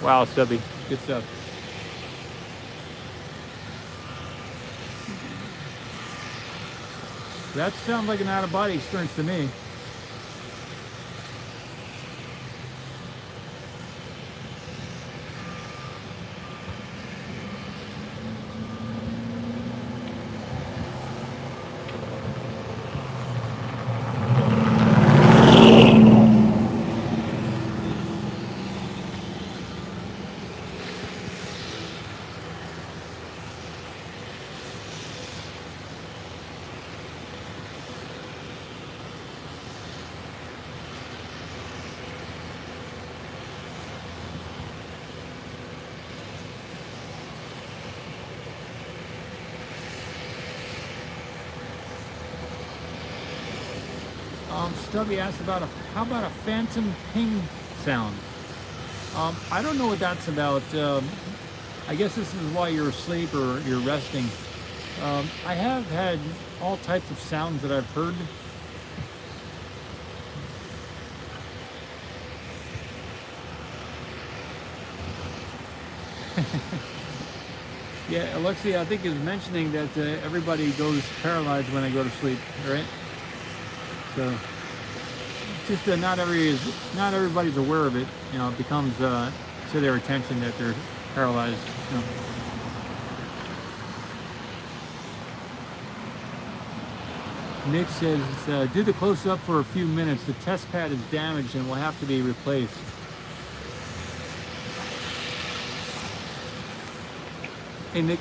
Wow, Stubby, good stuff. That sounds like an out-of-body experience to me. Stubby asked about how about a phantom ping sound? I don't know what that's about. I guess this is while you're asleep or you're resting. I have had all types of sounds that I've heard. Yeah, Alexia, I think is mentioning that everybody goes paralyzed when they go to sleep, right? So just not everybody's aware of it. You know, it becomes to their attention that they're paralyzed. You know. Nick says, do the close-up for a few minutes. The test pad is damaged and will have to be replaced. Hey Nick,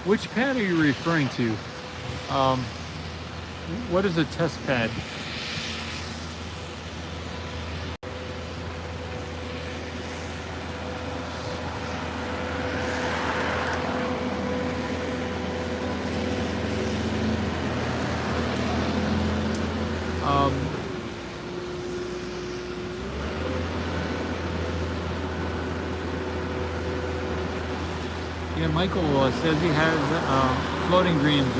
which pad are you referring to? What is a test pad? Yeah, Michael says he has floating dreams,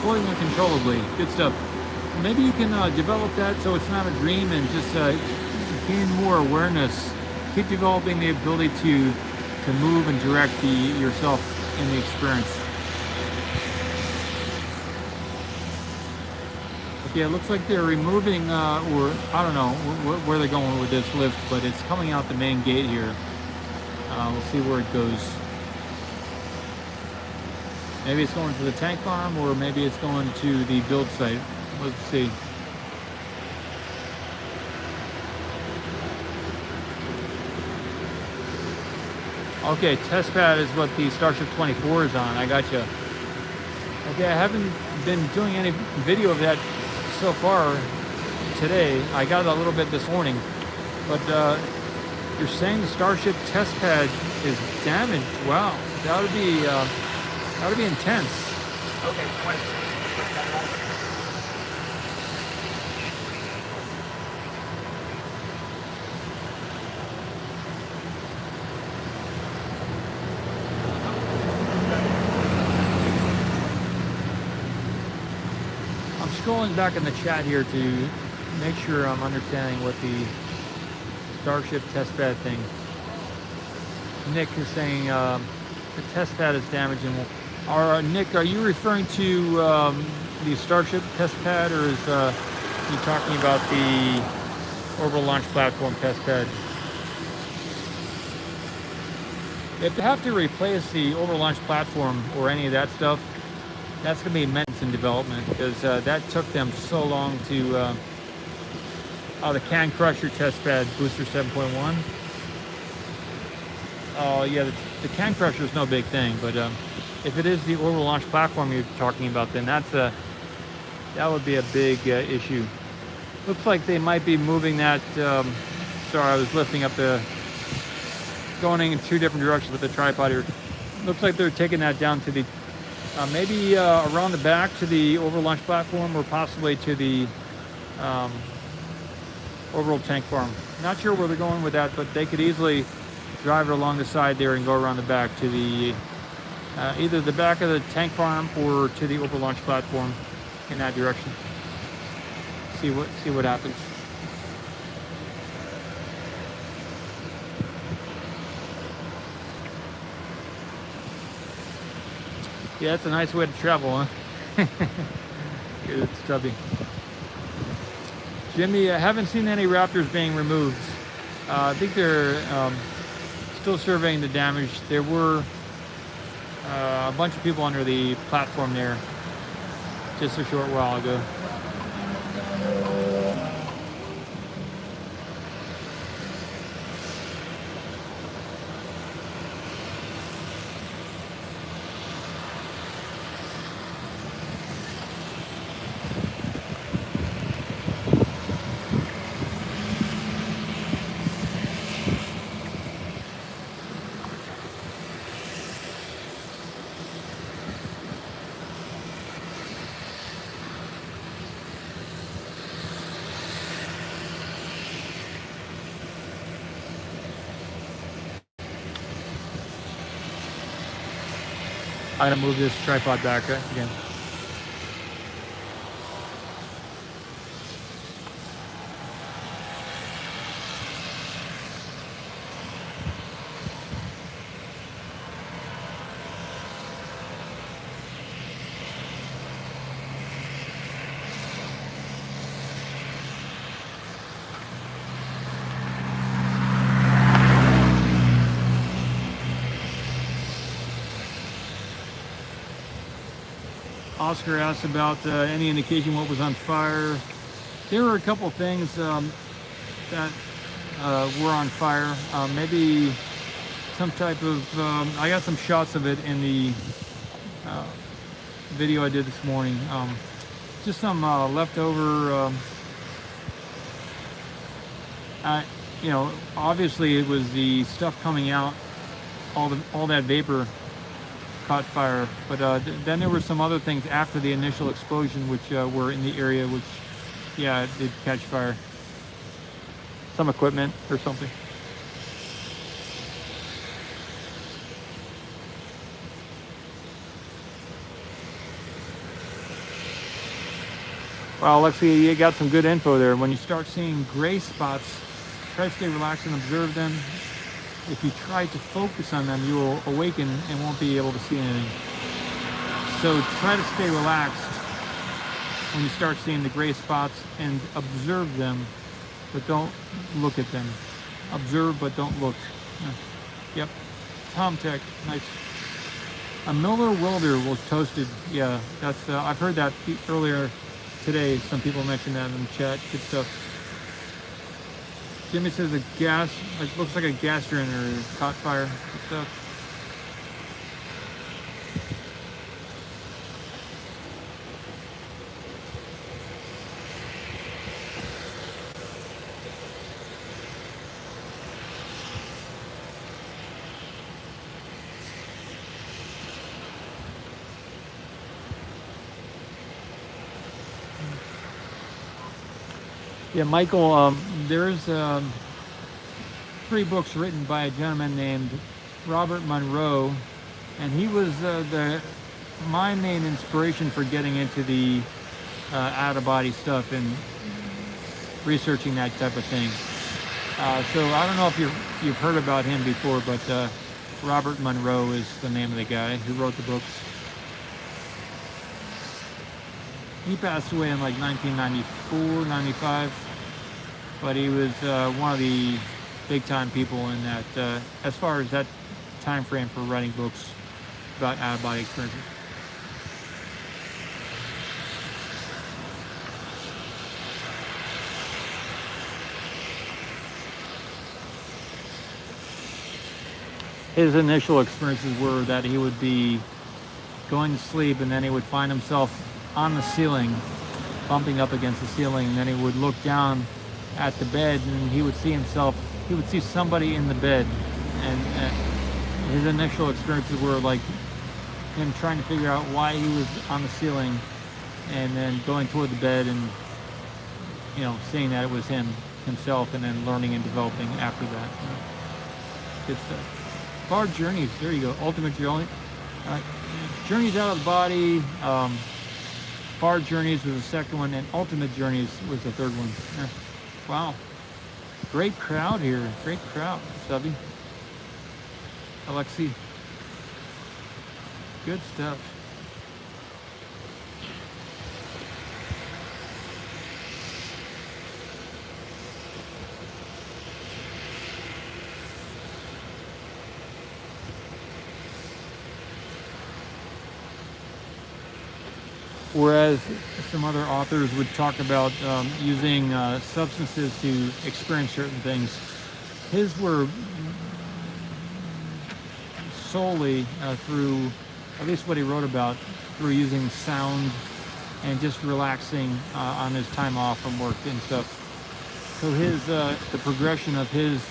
floating uncontrollably. Good stuff. Maybe you can develop that so it's not a dream and just gain more awareness. Keep developing the ability to move and direct yourself in the experience. Yeah, it looks like they're removing, or I don't know where they're going with this lift, but it's coming out the main gate here. We'll see where it goes. Maybe it's going to the tank farm, or maybe it's going to the build site. Let's see. Okay, test pad is what the Starship 24 is on. I got you. Okay, I haven't been doing any video of that so far today. I got a little bit this morning, but you're saying the Starship test pad is damaged. Wow, that would be intense. Okay, 20. I'm scrolling back in the chat here to make sure I'm understanding what the Starship testbed thing. Nick is saying the test pad is damaged. And Nick, are you referring to the Starship test pad, or is you talking about the orbital launch platform test pad? If they have to replace the orbital launch platform or any of that stuff, that's going to be immense in development, because that took them so long to the Can Crusher test pad booster 7.1. Oh yeah, the Can Crusher is no big thing, but if it is the orbital launch platform you're talking about, then that would be a big issue. Looks like they might be moving that. Sorry, I was lifting up going in two different directions with the tripod here. Looks like they're taking that down to the maybe around the back to the overlaunch platform, or possibly to the overall tank farm. Not sure where they're going with that, but they could easily drive it along the side there and go around the back to the either the back of the tank farm or to the overlaunch platform in that direction. See what happens. Yeah, it's a nice way to travel, huh? It's stubby. Jimmy, I haven't seen any Raptors being removed. I think they're still surveying the damage. There were a bunch of people under the platform there just a short while ago. I'm gonna move this tripod back again. Oscar asked about any indication what was on fire. There were a couple things that were on fire. Maybe some type of, I got some shots of it in the video I did this morning. Just some leftover, you know, obviously it was the stuff coming out, all that vapor caught fire, but then there were some other things after the initial explosion which were in the area, which, yeah, it did catch fire. Some equipment or something. Well, Alexia, you got some good info there. When you start seeing gray spots, try to stay relaxed and observe them. If you try to focus on them, you will awaken and won't be able to see anything. So try to stay relaxed when you start seeing the gray spots and observe them, but don't look at them. Observe, but don't look. Yep. Tom Tech, nice. A Miller welder was toasted. Yeah, that's. I've heard that earlier today. Some people mentioned that in the chat. Good stuff. Jimmy says a gas, it looks like a gas generator caught fire. Good stuff. Yeah, Michael, there's 3 books written by a gentleman named Robert Monroe, and he was my main inspiration for getting into the out-of-body stuff and researching that type of thing. So I don't know if you've heard about him before, but Robert Monroe is the name of the guy who wrote the books. He passed away in like 1994, 95, but he was one of the big-time people in that, as far as that time frame for writing books about out-of-body experiences. His initial experiences were that he would be going to sleep and then he would find himself on the ceiling, bumping up against the ceiling, and then he would look down at the bed and he would see somebody in the bed, and his initial experiences were like him trying to figure out why he was on the ceiling, and then going toward the bed and, you know, seeing that it was himself, and then learning and developing after that. You know. Good stuff. Far journeys. There you go. Ultimate journey. Journeys out of the body. Far journeys was the second one, and ultimate journeys was the third one. Yeah. Wow. Great crowd here. Great crowd, Stubby. Alexi. Good stuff. Whereas some other authors would talk about using substances to experience certain things, his were solely through, at least what he wrote about, through using sound and just relaxing on his time off from work and stuff. So his the progression of his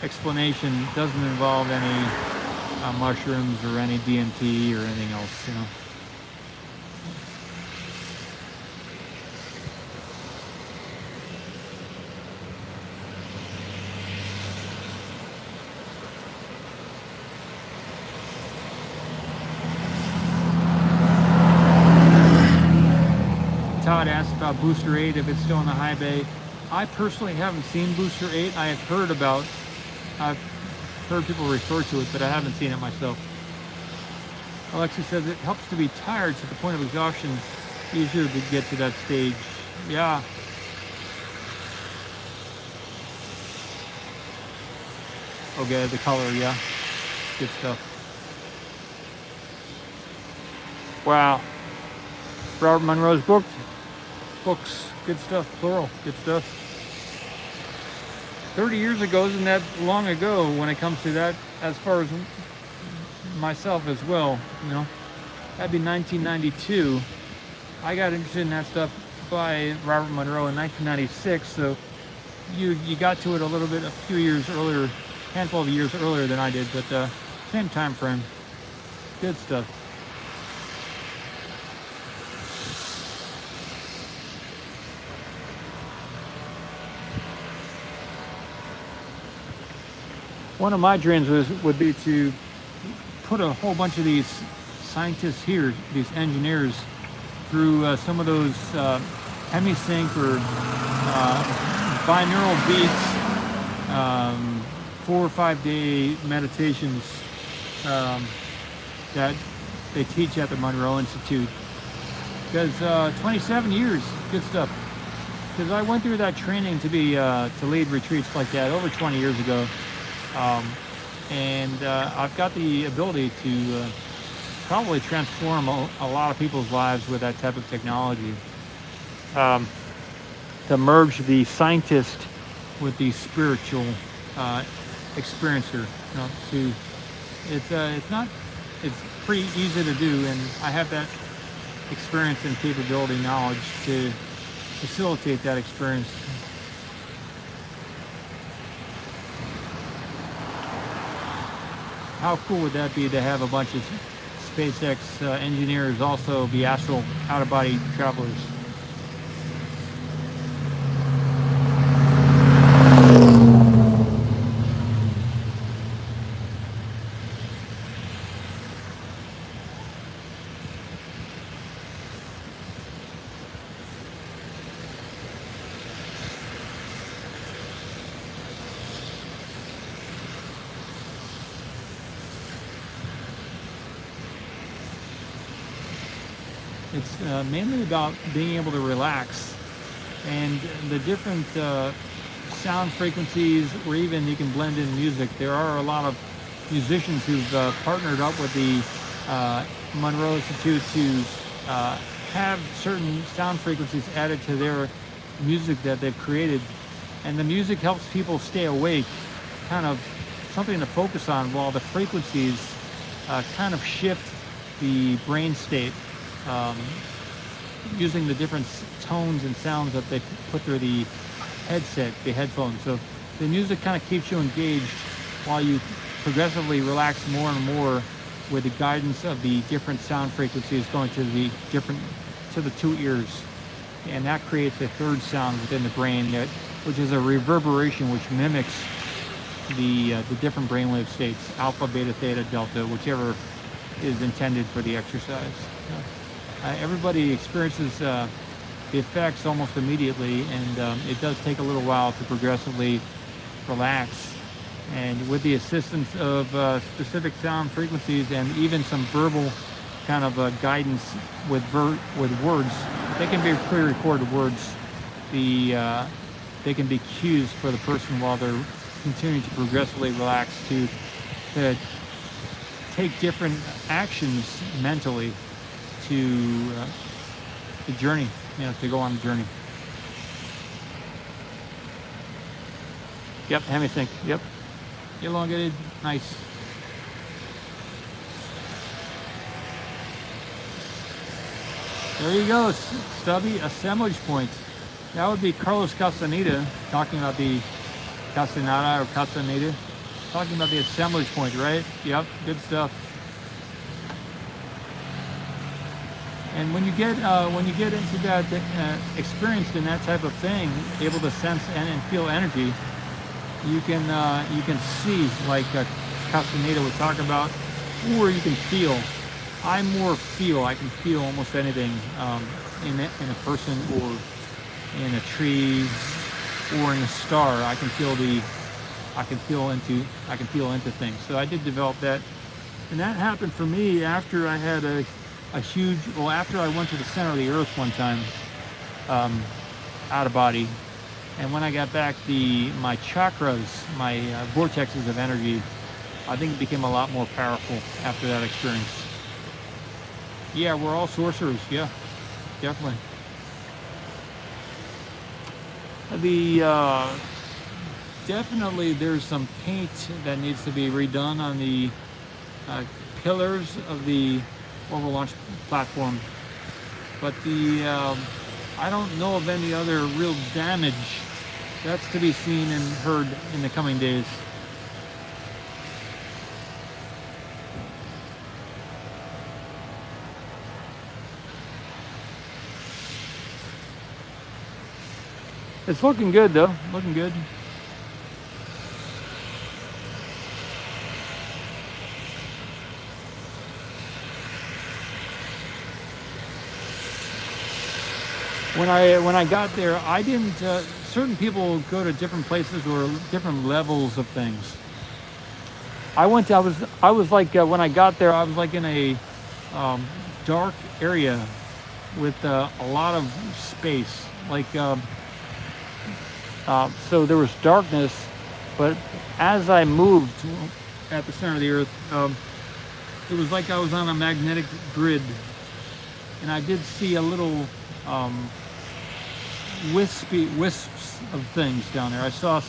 explanation doesn't involve any mushrooms or any DMT or anything else, you know. Todd asked about Booster 8, if it's still in the high bay. I personally haven't seen Booster 8. I've heard people refer to it, but I haven't seen it myself. Alexi says it helps to be tired to the point of exhaustion, easier to get to that stage. Yeah. Okay, the color, yeah. Good stuff. Wow. Robert Monroe's books, good stuff, plural, good stuff. 30 years ago isn't that long ago when it comes to that, as far as myself as well, you know. That'd be 1992. I got interested in that stuff by Robert Monroe in 1996, so you got to it a few years earlier, handful of years earlier than I did, but same time frame. Good stuff. One of my dreams would be to put a whole bunch of these scientists here, these engineers, through some of those hemisync or binaural beats, 4 or 5 day meditations that they teach at the Monroe Institute. Because 27 years, good stuff. Because I went through that training to lead retreats like that over 20 years ago. And I've got the ability to probably transform a lot of people's lives with that type of technology. To merge the scientist with the spiritual experiencer. You know, it's pretty easy to do, and I have that experience and capability, knowledge to facilitate that experience. How cool would that be to have a bunch of SpaceX engineers also be astral out-of-body travelers? It's mainly about being able to relax, and the different sound frequencies, or even you can blend in music. There are a lot of musicians who've partnered up with the Monroe Institute to have certain sound frequencies added to their music that they've created, and the music helps people stay awake, kind of something to focus on, while the frequencies kind of shift the brain state. Using the different tones and sounds that they put through the headset, the headphones. So the music kind of keeps you engaged while you progressively relax more and more with the guidance of the different sound frequencies going to the two ears, and that creates a third sound within the brain, which is a reverberation, which mimics the different brainwave states, alpha, beta, theta, delta, whichever is intended for the exercise. Everybody experiences the effects almost immediately, and it does take a little while to progressively relax. And with the assistance of specific sound frequencies and even some verbal kind of guidance with words, they can be pre-recorded words. They can be cues for the person while they're continuing to progressively relax to take different actions mentally to the journey, to go on the journey. Yep, hemisync. Yep. Elongated, nice. There you go, Stubby, assemblage point. That would be Carlos Castaneda talking about the Castaneda or Castaneda, talking about the assemblage point, right? Yep, good stuff. And when you get into that, experienced in that type of thing, able to sense and feel energy, you can see, like Castaneda would talk about, or you can feel. I more feel. I can feel almost anything in a person, or in a tree, or in a star. I can feel into things. So I did develop that, and that happened for me after I had after I went to the center of the earth one time, out of body. And when I got back, my chakras, my vortexes of energy, I think it became a lot more powerful after that experience. Yeah, we're all sorcerers. Yeah, definitely. Definitely there's some paint that needs to be redone on the pillars of the orbital launch platform. But I don't know of any other real damage. That's to be seen and heard in the coming days. It's looking good though, looking good. When I got there, I didn't. Certain people go to different places or different levels of things. I was like when I got there, I was like in a dark area with a lot of space. Like so there was darkness, but as I moved at the center of the earth, it was like I was on a magnetic grid, and I did see a little wisps of things down there. I saw a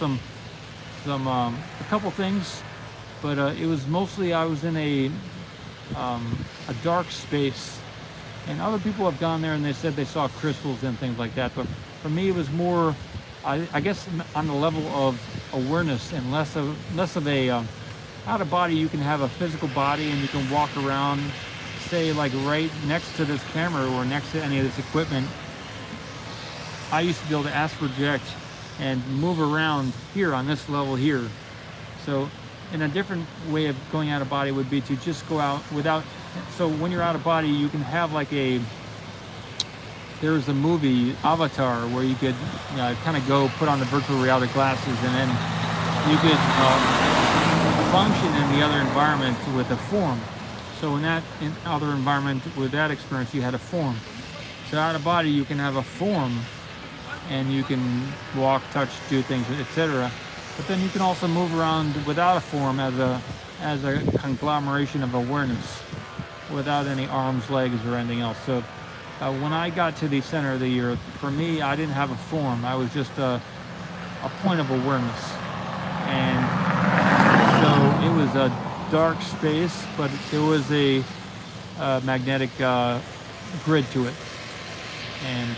couple things, but it was mostly I was in a dark space, and other people have gone there and they said they saw crystals and things like that. But for me, it was more, I guess, on the level of awareness and less of a out of body. You can have a physical body and you can walk around, say like right next to this camera or next to any of this equipment. I used to be able to astral project and move around here on this level here. So, and a different way of going out of body would be to just go out without. So when you're out of body, you can have like there's a movie, Avatar, where you could kind of go put on the virtual reality glasses, and then you could function in the other environment with a form. So in other environment with that experience, you had a form. So out of body, you can have a form, and you can walk, touch, do things, etc. But then you can also move around without a form as a conglomeration of awareness, without any arms, legs, or anything else. So when I got to the center of the earth, for me, I didn't have a form. I was just a point of awareness. And so it was a dark space, but there was a magnetic grid to it. And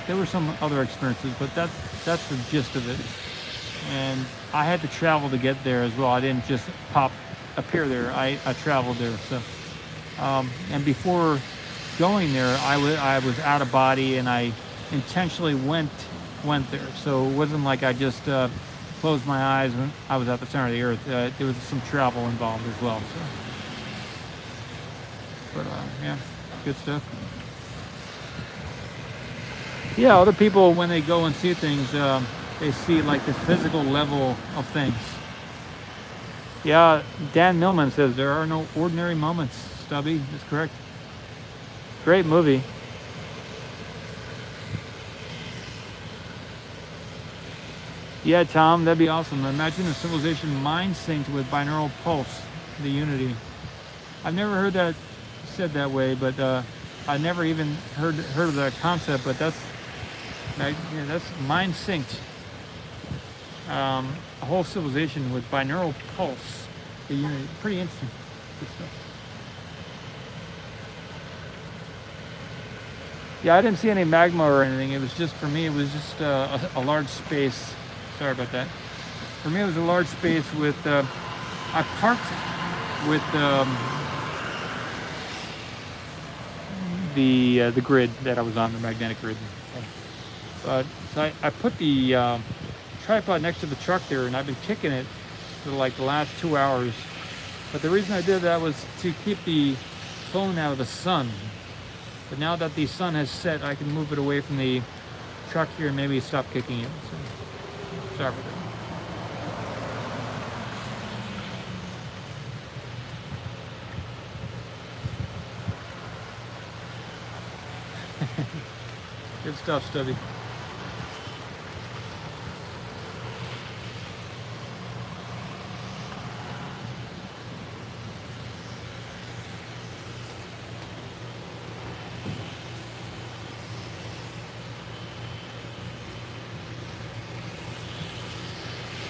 there were some other experiences, but that's the gist of it. And I had to travel to get there as well. I didn't just appear there. I traveled there. So And before going there, I was out of body, and I intentionally went there. So it wasn't like I just closed my eyes when I was at the center of the earth. There was some travel involved as well. So. But yeah, good stuff. Yeah, other people, when they go and see things, they see like the physical level of things. Yeah, Dan Millman says there are no ordinary moments. Stubby, that's correct. Great movie. Yeah, Tom, that'd be awesome. Imagine a civilization mind synced with binaural pulse, the unity. I've never heard that said that way, but I never even heard of that concept. But that's mind synced. A whole civilization with binaural pulse, the unity. Pretty interesting. Good stuff. Yeah, I didn't see any magma or anything. It was just, for me, it was just a large space. Sorry about that. For me, it was a large space with, I parked with the grid that I was on, the magnetic grid. So I put the tripod next to the truck there, and I've been kicking it for like the last 2 hours. But the reason I did that was to keep the phone out of the sun. But now that the sun has set, I can move it away from the truck here and maybe stop kicking it. So, sorry for that. Good stuff, Stubby.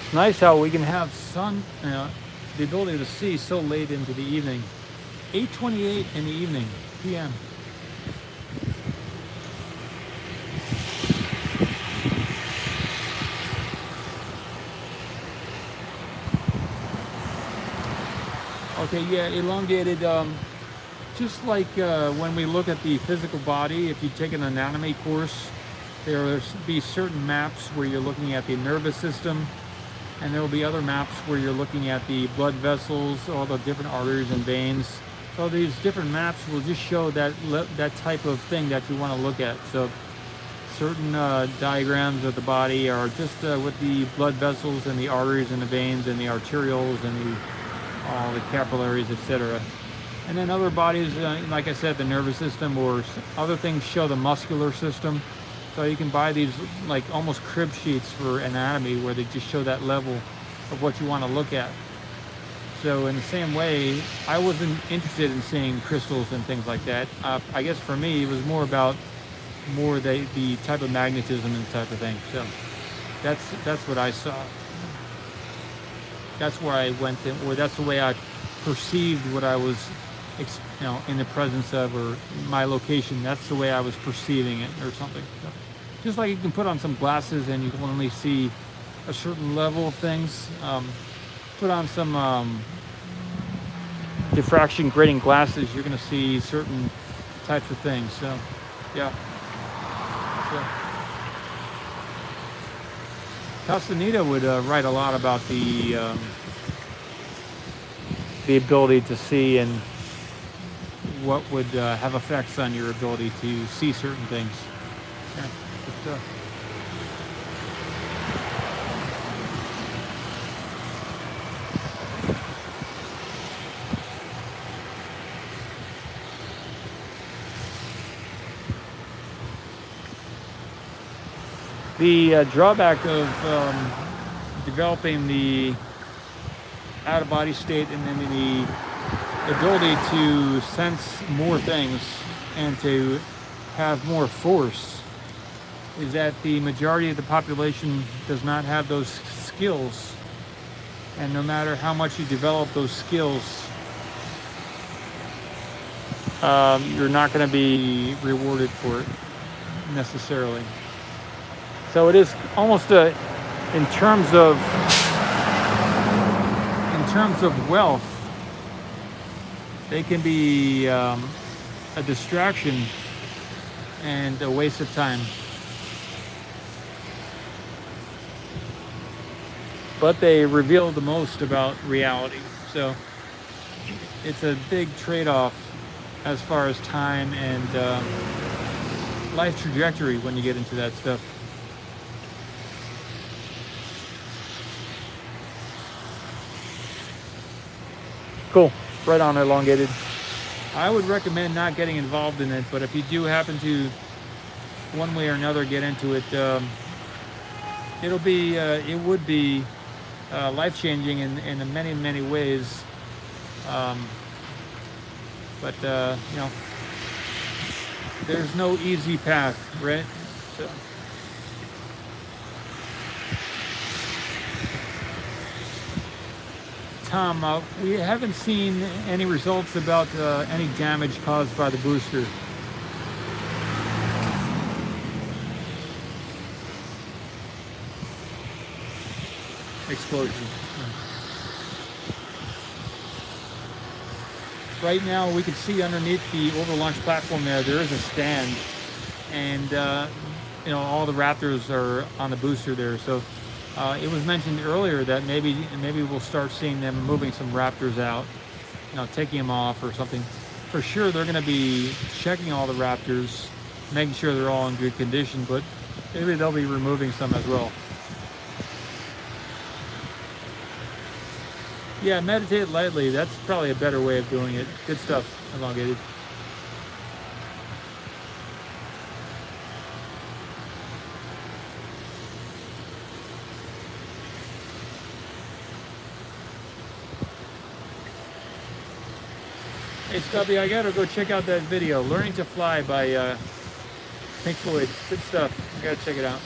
It's nice how we can have sun, the ability to see so late into the evening. 8:28 in the evening, p.m. Okay, yeah, elongated, just like when we look at the physical body, if you take an anatomy course, there will be certain maps where you're looking at the nervous system, and there will be other maps where you're looking at the blood vessels, all the different arteries and veins. So these different maps will just show that type of thing that you want to look at. So certain diagrams of the body are just with the blood vessels and the arteries and the veins and the arterioles and all the capillaries, etc. And then other bodies, like I said, the nervous system, or other things show the muscular system. So you can buy these like almost crib sheets for anatomy where they just show that level of what you want to look at. So in the same way, I wasn't interested in seeing crystals and things like that. I guess for me, it was more about the type of magnetism and type of thing. So that's what I saw. That's where I went, or that's the way I perceived what I was, in the presence of, or my location. That's the way I was perceiving it, or something. So, just like you can put on some glasses and you can only see a certain level of things. Put on some diffraction grating glasses, you're going to see certain types of things. So, yeah. Castaneda would write a lot about the ability to see and what would have effects on your ability to see certain things. Yeah, good stuff. The drawback of developing the out-of-body state and then the ability to sense more things and to have more force is that the majority of the population does not have those skills. And no matter how much you develop those skills, you're not going to be rewarded for it necessarily. So it is almost in terms of wealth, they can be a distraction and a waste of time. But they reveal the most about reality. So it's a big trade-off as far as time and life trajectory when you get into that stuff. Cool. Right on, elongated. I would recommend not getting involved in it, but if you do happen to, one way or another, get into it, it would be life-changing in many, many ways. But you know, there's no easy path, right? So. Tom, we haven't seen any results about any damage caused by the booster. Explosion. Right now, we can see underneath the overlaunch platform there is a stand, and you know, all the Raptors are on the booster there. So it was mentioned earlier that maybe we'll start seeing them moving some Raptors out, you know, taking them off or something. For sure, they're going to be checking all the Raptors, making sure they're all in good condition, but maybe they'll be removing some as well. Yeah, meditate lightly. That's probably a better way of doing it. Good stuff, elongated. Hey Stubby, I gotta go check out that video, Learning to Fly by Pink Floyd. Good stuff. I gotta check it out.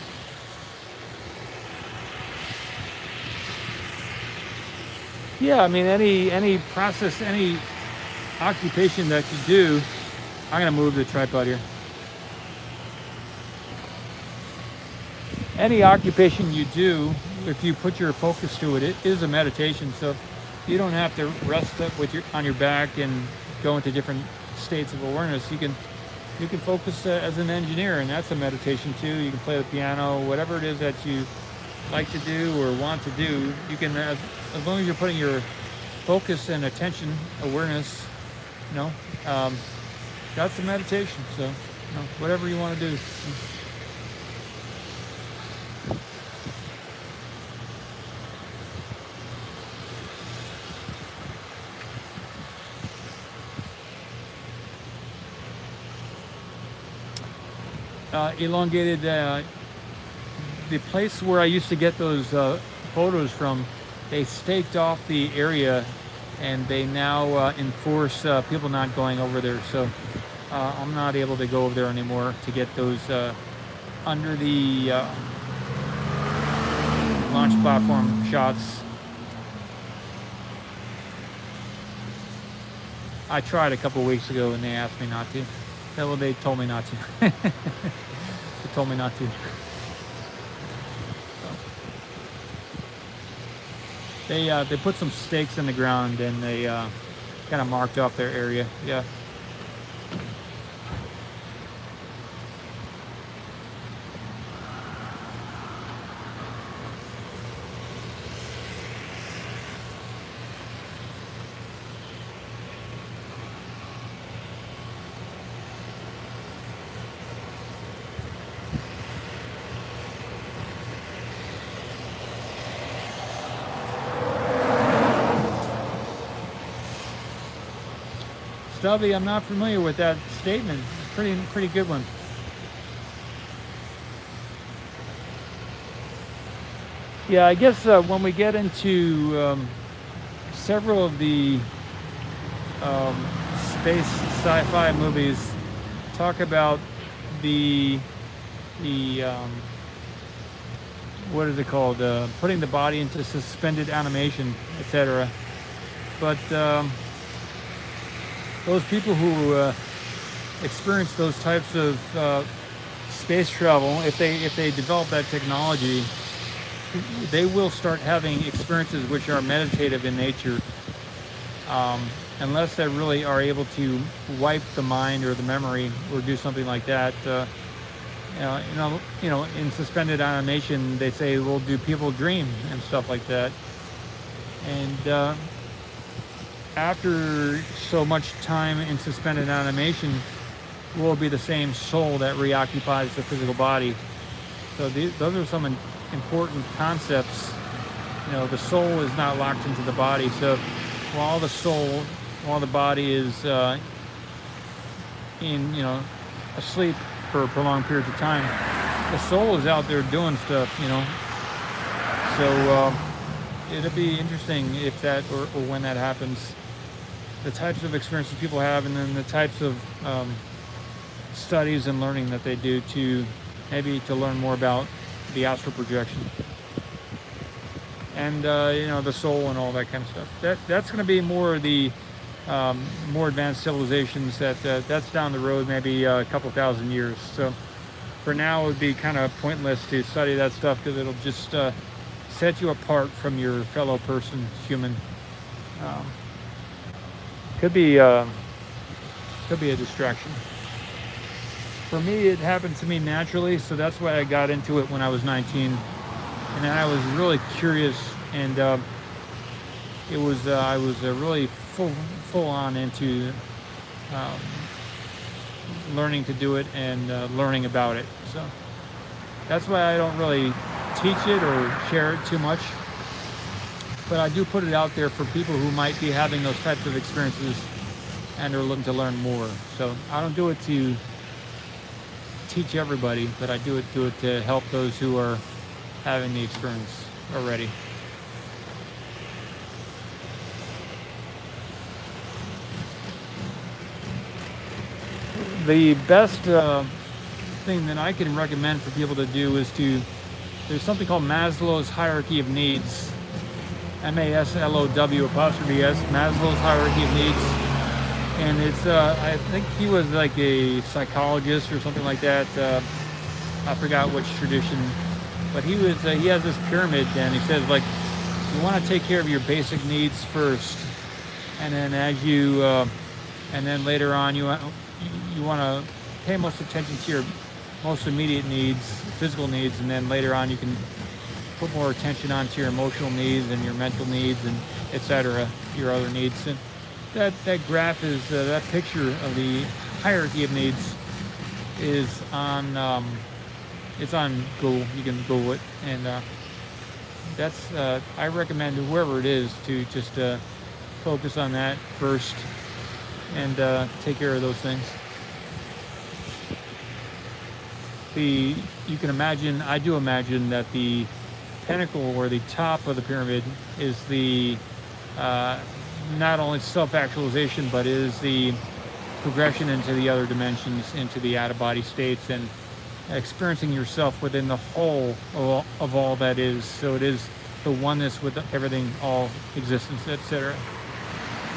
Yeah, I mean, any process, any occupation that you do, I'm gonna move the tripod here. Any occupation you do, if you put your focus to it, it is a meditation. So you don't have to rest up with on your back and go into different states of awareness. You can focus as an engineer, and that's a meditation too. You can play the piano, whatever it is that you like to do or want to do. You can, as long as you're putting your focus and attention, awareness, you know, that's a meditation. So, you know, whatever you want to do. Elongated, the place where I used to get those photos from, they staked off the area, and they now enforce people not going over there. So I'm not able to go over there anymore to get those under the launch platform shots. I tried a couple weeks ago, and they asked me not to. Well, they told me not to. They told me not to. They put some stakes in the ground, and they kind of marked off their area. Yeah. Stubby, I'm not familiar with that statement. Pretty good one. Yeah, I guess when we get into several of the space sci-fi movies, talk about the what is it called? Putting the body into suspended animation, etc. But those people who experience those types of space travel, if they develop that technology, they will start having experiences which are meditative in nature. unless they really are able to wipe the mind or the memory or do something like that. In suspended animation, they say, well, do people dream and stuff like that? And after so much time in suspended animation, will be the same soul that reoccupies the physical body. So those are some important concepts. The soul is not locked into the body. So while the body is asleep for prolonged periods of time, the soul is out there doing stuff. So it'll be interesting if that or when that happens. The types of experiences people have, and then the types of studies and learning that they do to learn more about the astral projection and the soul and all that kind of stuff. That's going to be more of the more advanced civilizations. That's down the road, maybe a couple thousand years. So for now, it would be kind of pointless to study that stuff because it'll just set you apart from your fellow person, human. Could be a distraction. For me, it happened to me naturally, so that's why I got into it when I was 19. And then I was really curious, and I was really full on into learning to do it and learning about it. So that's why I don't really teach it or share it too much. But I do put it out there for people who might be having those types of experiences and are looking to learn more. So I don't do it to teach everybody, but I do it to help those who are having the experience already. The best thing that I can recommend for people to do is there's something called Maslow's hierarchy of needs. MASLOW''S, Maslow's hierarchy of needs. And it's, I think he was like a psychologist or something like that. I forgot which tradition, but he has this pyramid, and he says, like, you want to take care of your basic needs first, and then and then later on you want to pay most attention to your most immediate needs, physical needs, and then later on you can put more attention onto your emotional needs and your mental needs and etc., your other needs. And that graph is that picture of the hierarchy of needs is on it's on Google. You can Google it, and that's I recommend whoever it is to just focus on that first and take care of those things. You can imagine, I do imagine that the pinnacle or the top of the pyramid is the not only self-actualization, but is the progression into the other dimensions, into the out-of-body states, and experiencing yourself within the whole of all that is. So it is the oneness with everything, all existence, etc.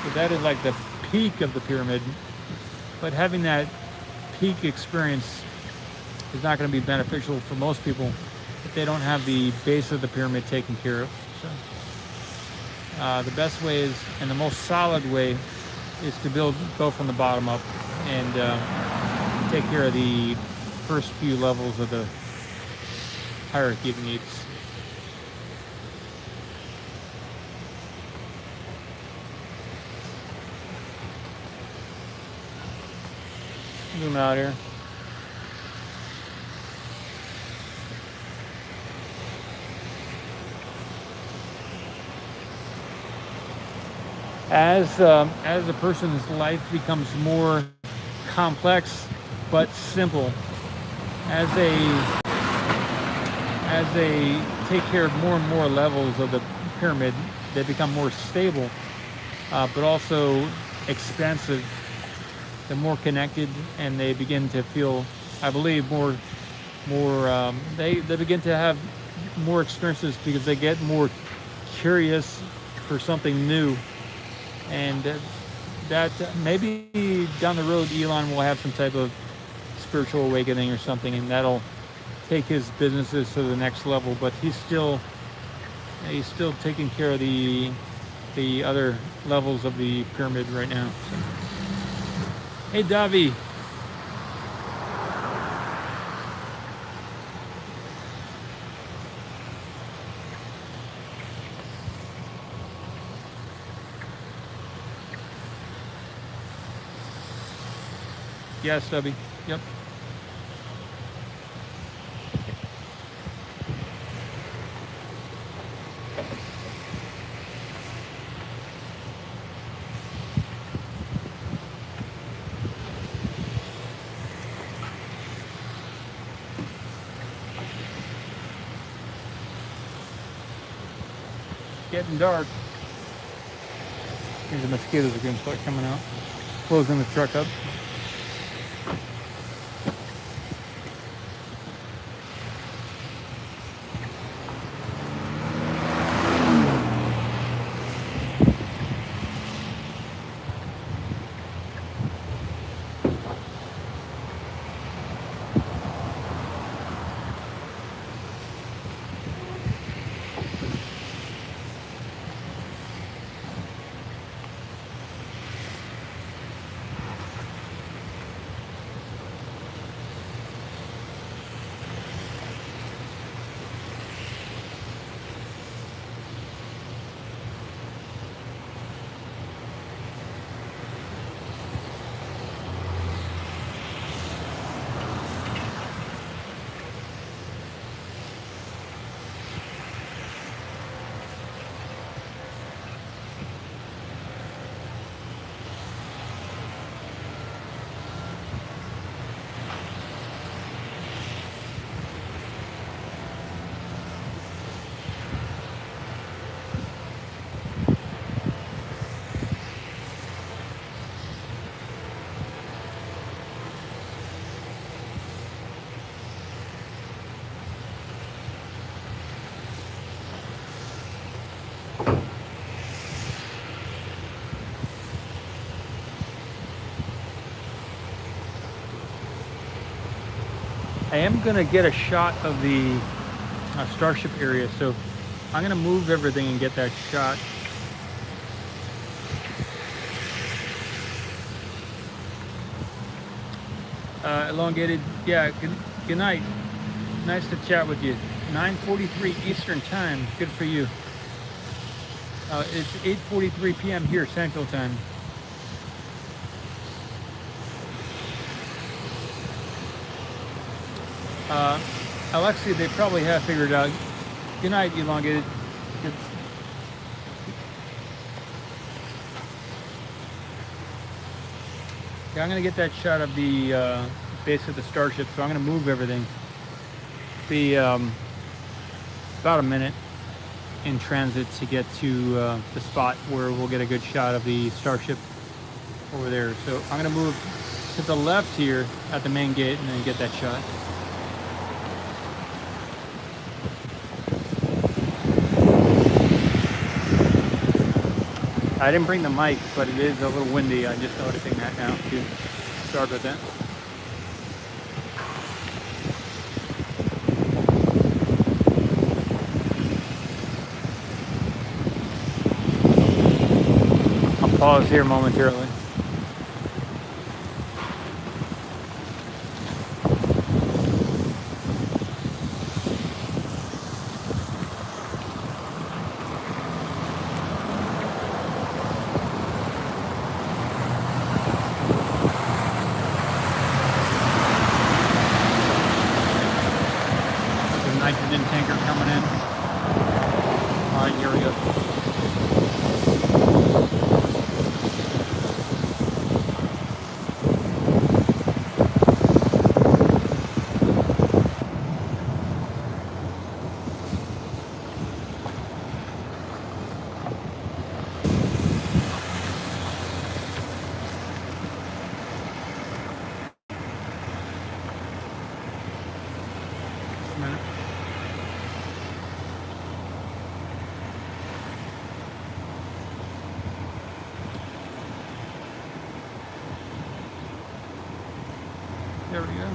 So that is like the peak of the pyramid. But having that peak experience is not going to be beneficial for most people if they don't have the base of the pyramid taken care of. So the best way is, and the most solid way, is to go from the bottom up and take care of the first few levels of the hierarchy of needs. Zoom out here. As a person's life becomes more complex but simple, as they take care of more and more levels of the pyramid, they become more stable, but also expansive. They're more connected, and they begin to feel, I believe, more. They begin to have more experiences because they get more curious for something new. And that maybe down the road Elon will have some type of spiritual awakening or something, and that'll take his businesses to the next level. But he's still taking care of the the other levels of the pyramid right now. So. Hey, Davi. Yeah, Stubby. Yep. Getting dark. I think the mosquitoes are going to start coming out. Closing the truck up. I am going to get a shot of the Starship area, so I'm going to move everything and get that shot. Elongated, yeah, good night. Nice to chat with you. 9:43 Eastern Time, good for you. It's 8:43 p.m. here, Central Time. Alexia, they probably have figured out. Good night, Elongated. Good. Yeah, I'm going to get that shot of the base of the Starship, so I'm going to move everything. Be about a minute in transit to get to the spot where we'll get a good shot of the Starship over there. So I'm going to move to the left here at the main gate and then get that shot. I didn't bring the mic, but it is a little windy. I'm just noticing that now too. Sorry about that. I'll pause here momentarily. Nitrogen tanker coming in. All right, here we go. Just a minute. There we go.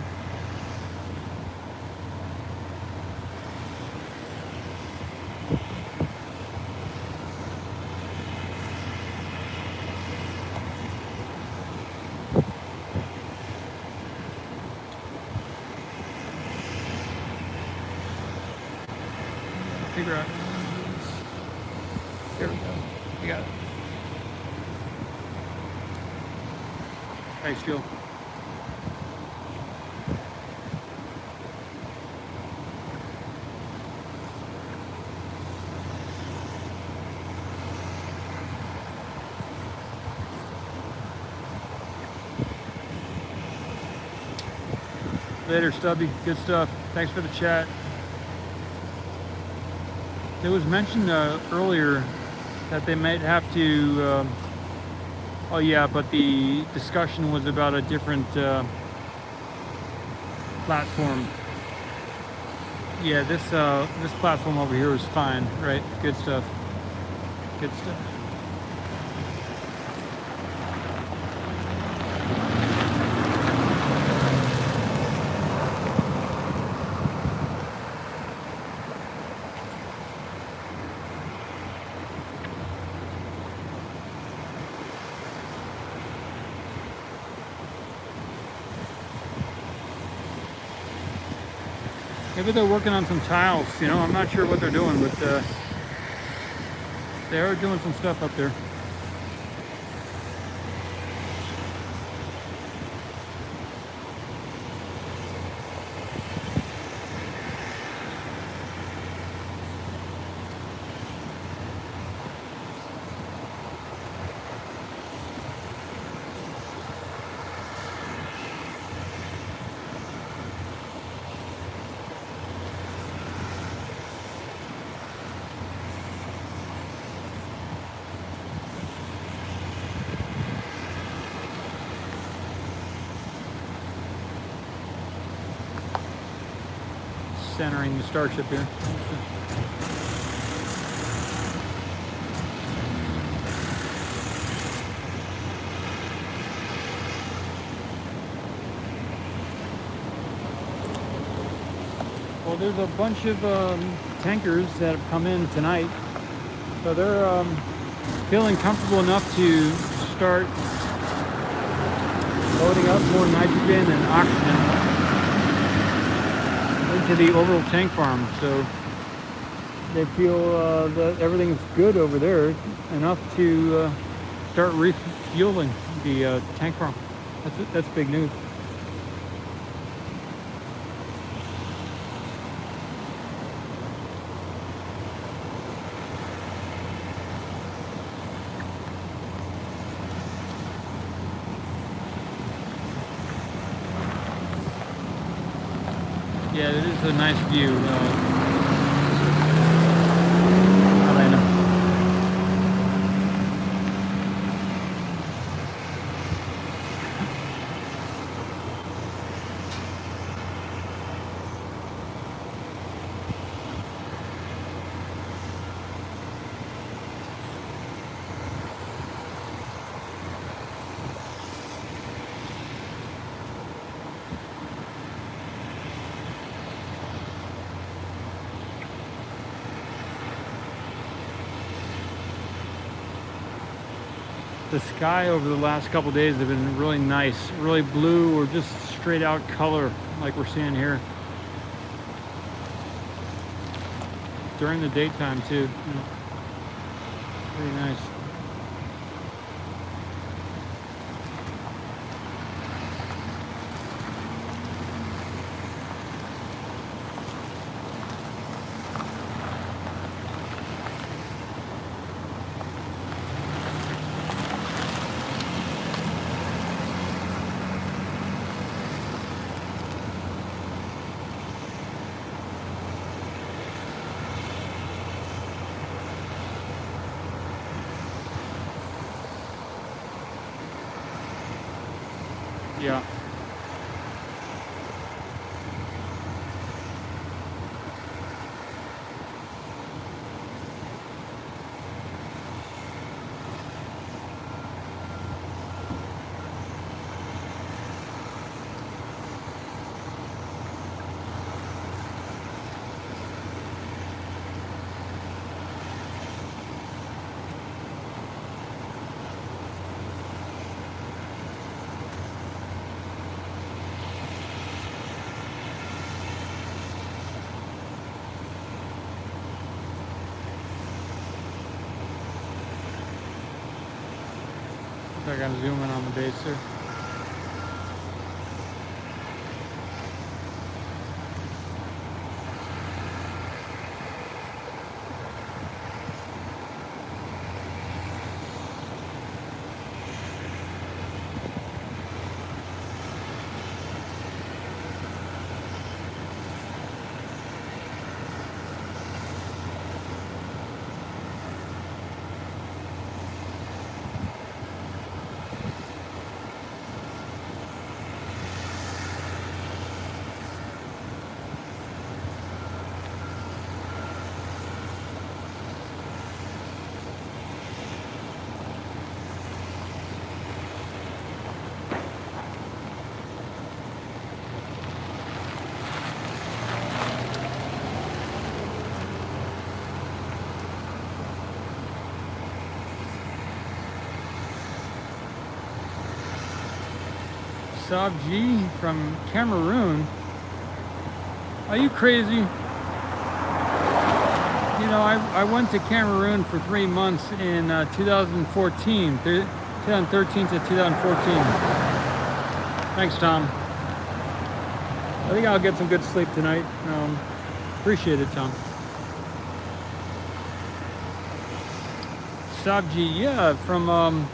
figure out. There we go. We got it. Thanks, Jill. Later, Stubby. Good stuff. Thanks for the chat. It was mentioned earlier that they might have to. Oh yeah, but the discussion was about a different platform. Yeah, this platform over here was fine, right? Good stuff. Good stuff. Maybe they're working on some tiles, you know, I'm not sure what they're doing, but they are doing some stuff up there. Centering the starship here. Well, there's a bunch of tankers that have come in tonight, so they're feeling comfortable enough to start loading up more nitrogen and oxygen into the orbital tank farm, so they feel that everything's good over there, enough to start refueling the tank farm. That's big news. Yeah, it is a nice view. Atlanta. The sky over the last couple days have been really nice, really blue or just straight out color like we're seeing here. During the daytime too. Pretty nice. Yeah. So I gotta zoom in on the base there. G from Cameroon. Are you crazy? You know, I went to Cameroon for 3 months in 2013 to 2014. Thanks, Tom. I think I'll get some good sleep tonight. Appreciate it, Tom. G, yeah, from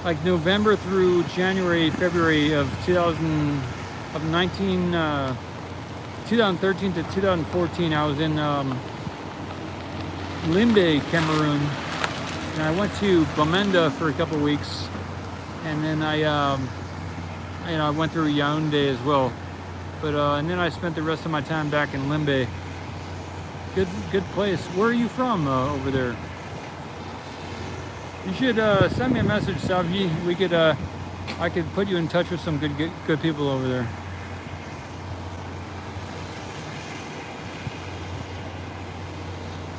like November through January, February of 2013 to 2014, I was in Limbe, Cameroon, and I went to Bamenda for a couple of weeks, and then I went through Yaoundé as well, but and then I spent the rest of my time back in Limbe. Good place. Where are you from over there? You should send me a message, Savji. We could, I could put you in touch with some good people over there.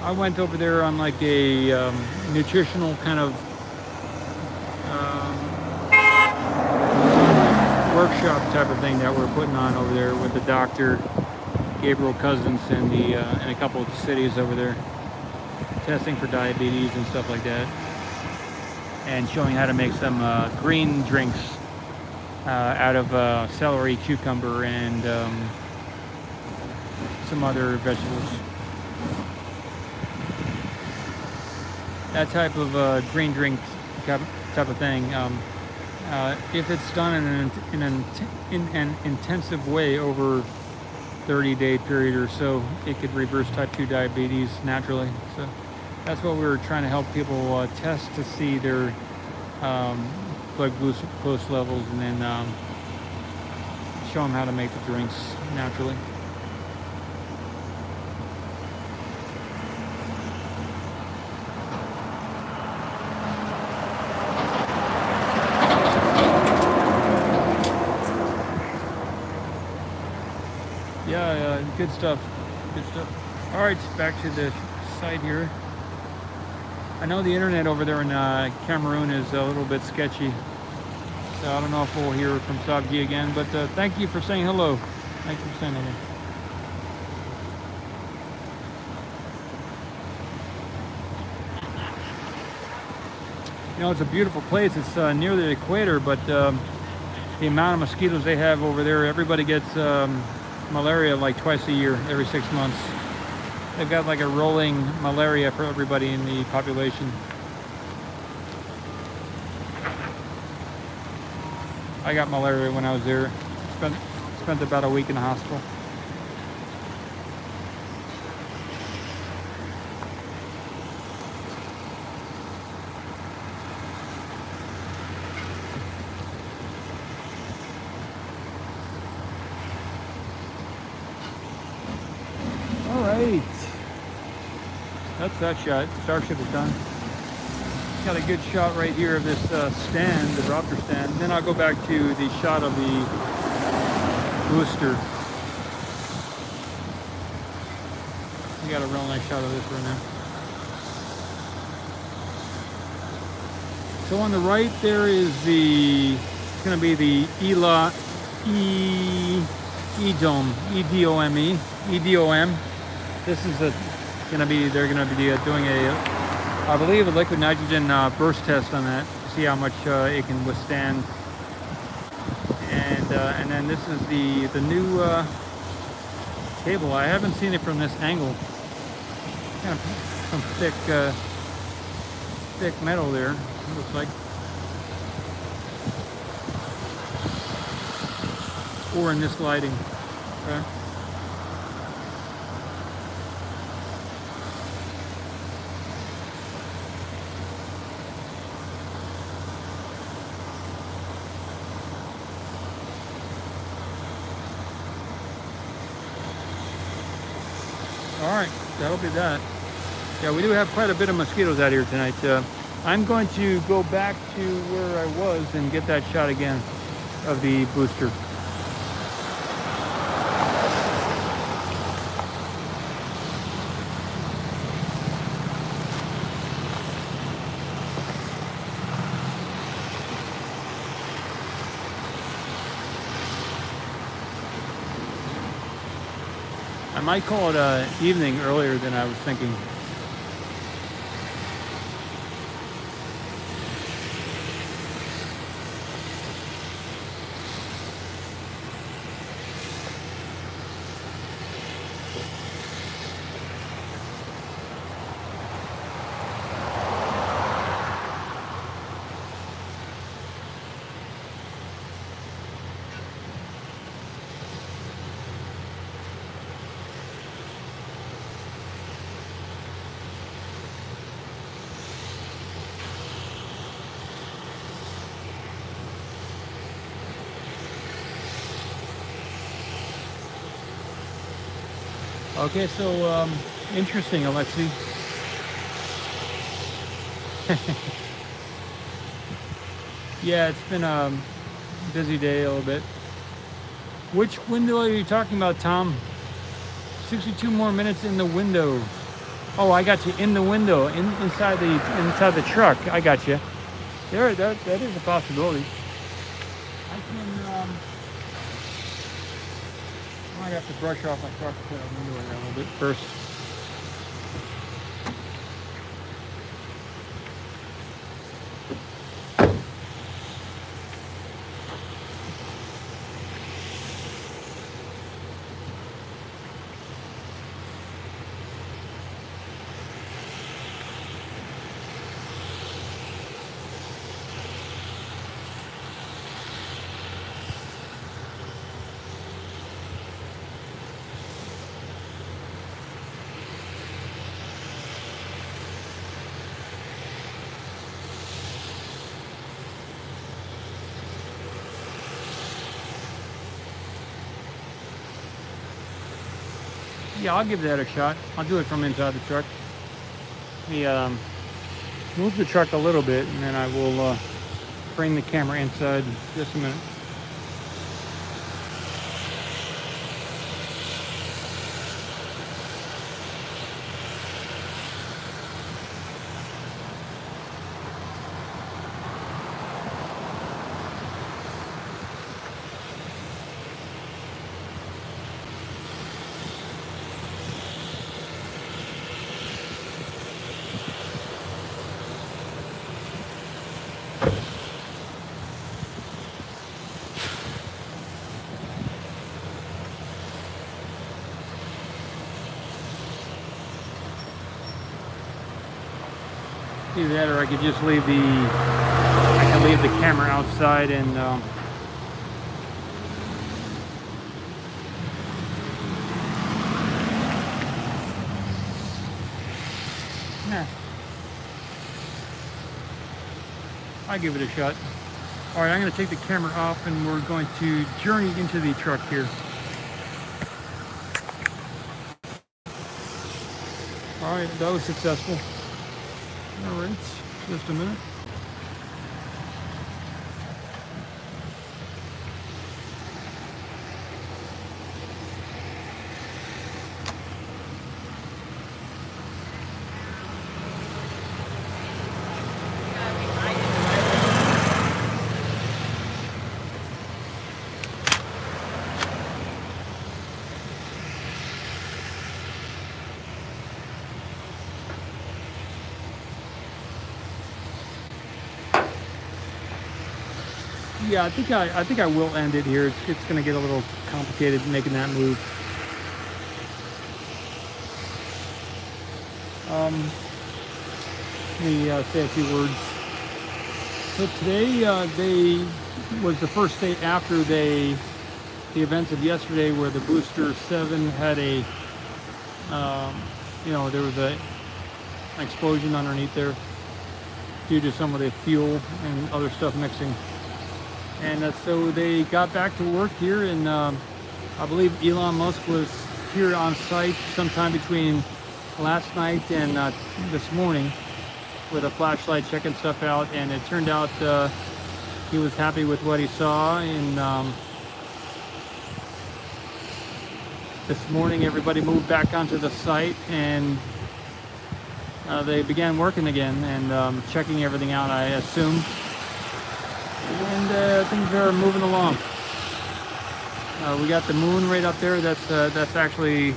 I went over there on like a nutritional kind of workshop type of thing that we're putting on over there with the doctor, Gabriel Cousins, and in a couple of cities over there, testing for diabetes and stuff like that, and showing how to make some green drinks out of celery, cucumber, and some other vegetables. That type of green drink type of thing, if it's done in an intensive way over 30-day period or so, it could reverse type 2 diabetes naturally. So that's what we were trying to help people test to see their blood glucose levels, and then show them how to make the drinks naturally. Yeah, good stuff. Good stuff. All right, back to the site here. I know the internet over there in Cameroon is a little bit sketchy, so I don't know if we'll hear from Sabji again, but thank you for saying hello. Thank you for saying hello. You know, it's a beautiful place. It's near the equator, but the amount of mosquitoes they have over there, everybody gets malaria like twice a year, every 6 months. They've got like a rolling malaria for everybody in the population. I got malaria when I was there. Spent about a week in the hospital. All right. That's that shot. Starship is done. Got a good shot right here of this stand, the Raptor stand. Then I'll go back to the shot of the booster. We got a real nice shot of this right now. So on the right there is it's going to be the EDOM. This is they're going to be doing I believe, a liquid nitrogen burst test on that. see how much it can withstand. And then this is the new table. I haven't seen it from this angle. Kind of some thick metal there, it looks like. Or in this lighting. Okay. All right, that'll be that. Yeah, we do have quite a bit of mosquitoes out here tonight. I'm going to go back to where I was and get that shot again of the booster. I might call it evening earlier than I was thinking. Okay, so interesting, Alexei. Yeah, it's been a busy day a little bit. Which window are you talking about, Tom? 62 more minutes in the window. Oh, I got you, in the window, inside the truck. I got you. There, that is a possibility. I can. I might have to brush off my truck window a little bit first. Yeah, I'll give that a shot. I'll do it from inside the truck. Let me move the truck a little bit, and then I will bring the camera inside in just a minute. Do that, or I could just leave the camera outside and I'll give it a shot. All right, I'm going to take the camera off and we're going to journey into the truck here. All right, that was successful. All right, just a minute. Yeah, I think I will end it here. It's going to get a little complicated making that move. Let me say a few words. So today they was the first day after the events of yesterday, where the booster 7 had a you know, there was an explosion underneath there due to some of the fuel and other stuff mixing. And so they got back to work here, and I believe Elon Musk was here on site sometime between last night and this morning with a flashlight checking stuff out, and it turned out he was happy with what he saw. And this morning everybody moved back onto the site, and they began working again and checking everything out, I assume. And things are moving along. We got the moon right up there. That's actually,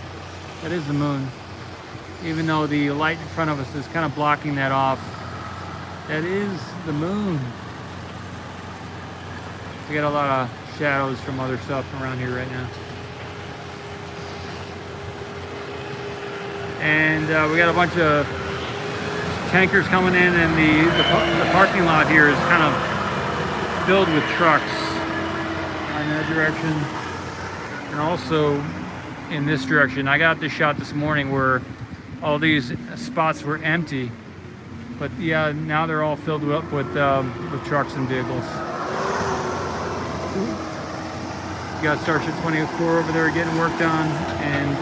that is the moon. Even though the light in front of us is kind of blocking that off, that is the moon. We got a lot of shadows from other stuff around here right now. And we got a bunch of tankers coming in, and the parking lot here is kind of filled with trucks in that direction, and also in this direction. I got this shot this morning where all these spots were empty, but yeah, now they're all filled up with trucks and vehicles. You got Starship 24 over there getting worked on, and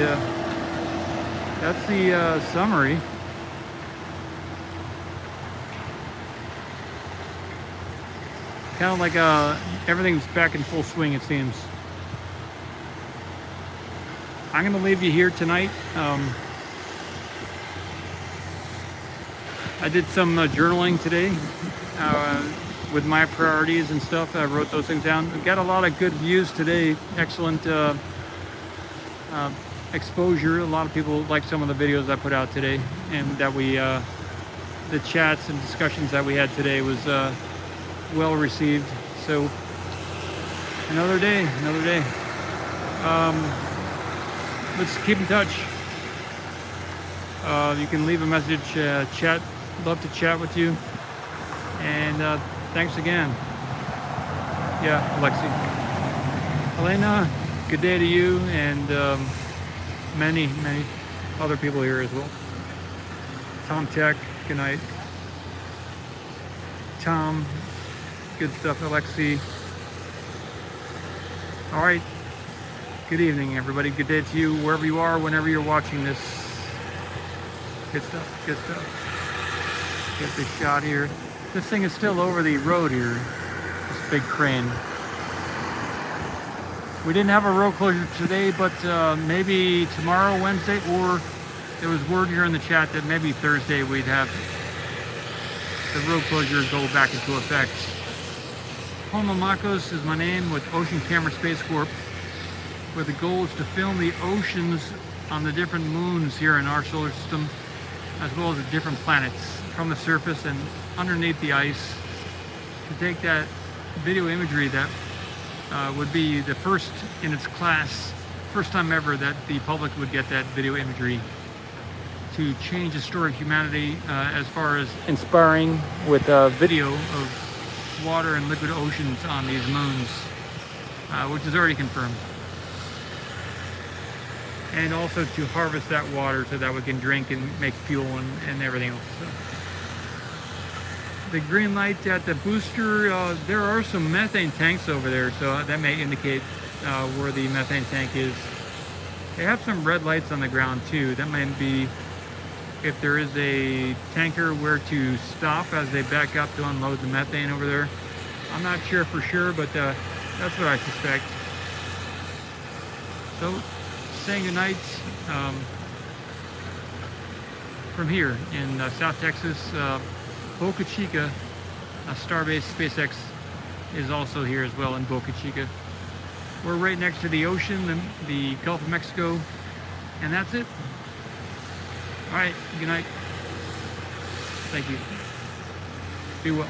that's the summary. Kind of like everything's back in full swing, it seems. I'm going to leave you here tonight. I did some journaling today with my priorities and stuff. I wrote those things down. We got a lot of good views today. Excellent exposure. A lot of people like some of the videos I put out today, and that the chats and discussions that we had today was well received. So another day. Let's keep in touch. You can leave a message, chat. Love to chat with you. And thanks again. Yeah, Alexi. Elena, good day to you, and many other people here as well. Tom Tech, good night. Tom, good stuff. Alexi. All right. Good evening, everybody. Good day to you, wherever you are, whenever you're watching this. Good stuff. Good stuff. Get this shot here. This thing is still over the road here. This big crane. We didn't have a road closure today, but maybe tomorrow, Wednesday, or there was word here in the chat that maybe Thursday we'd have the road closure go back into effect. Homo Makos is my name, with Ocean Camera Space Corp, where the goal is to film the oceans on the different moons here in our solar system, as well as the different planets from the surface and underneath the ice, to take that video imagery that would be the first in its class, first time ever that the public would get that video imagery, to change the story of humanity as far as inspiring with video of water and liquid oceans on these moons, which is already confirmed. And also to harvest that water so that we can drink and make fuel and everything else. So, the green light at the booster, there are some methane tanks over there, so that may indicate where the methane tank is. They have some red lights on the ground too. That might be if there is a tanker, where to stop as they back up to unload the methane over there. I'm not sure for sure, but that's what I suspect. So, saying goodnight from here in South Texas. Boca Chica, Starbase SpaceX is also here as well in Boca Chica. We're right next to the ocean, the Gulf of Mexico, and that's it. All right, good night. Thank you. Be well.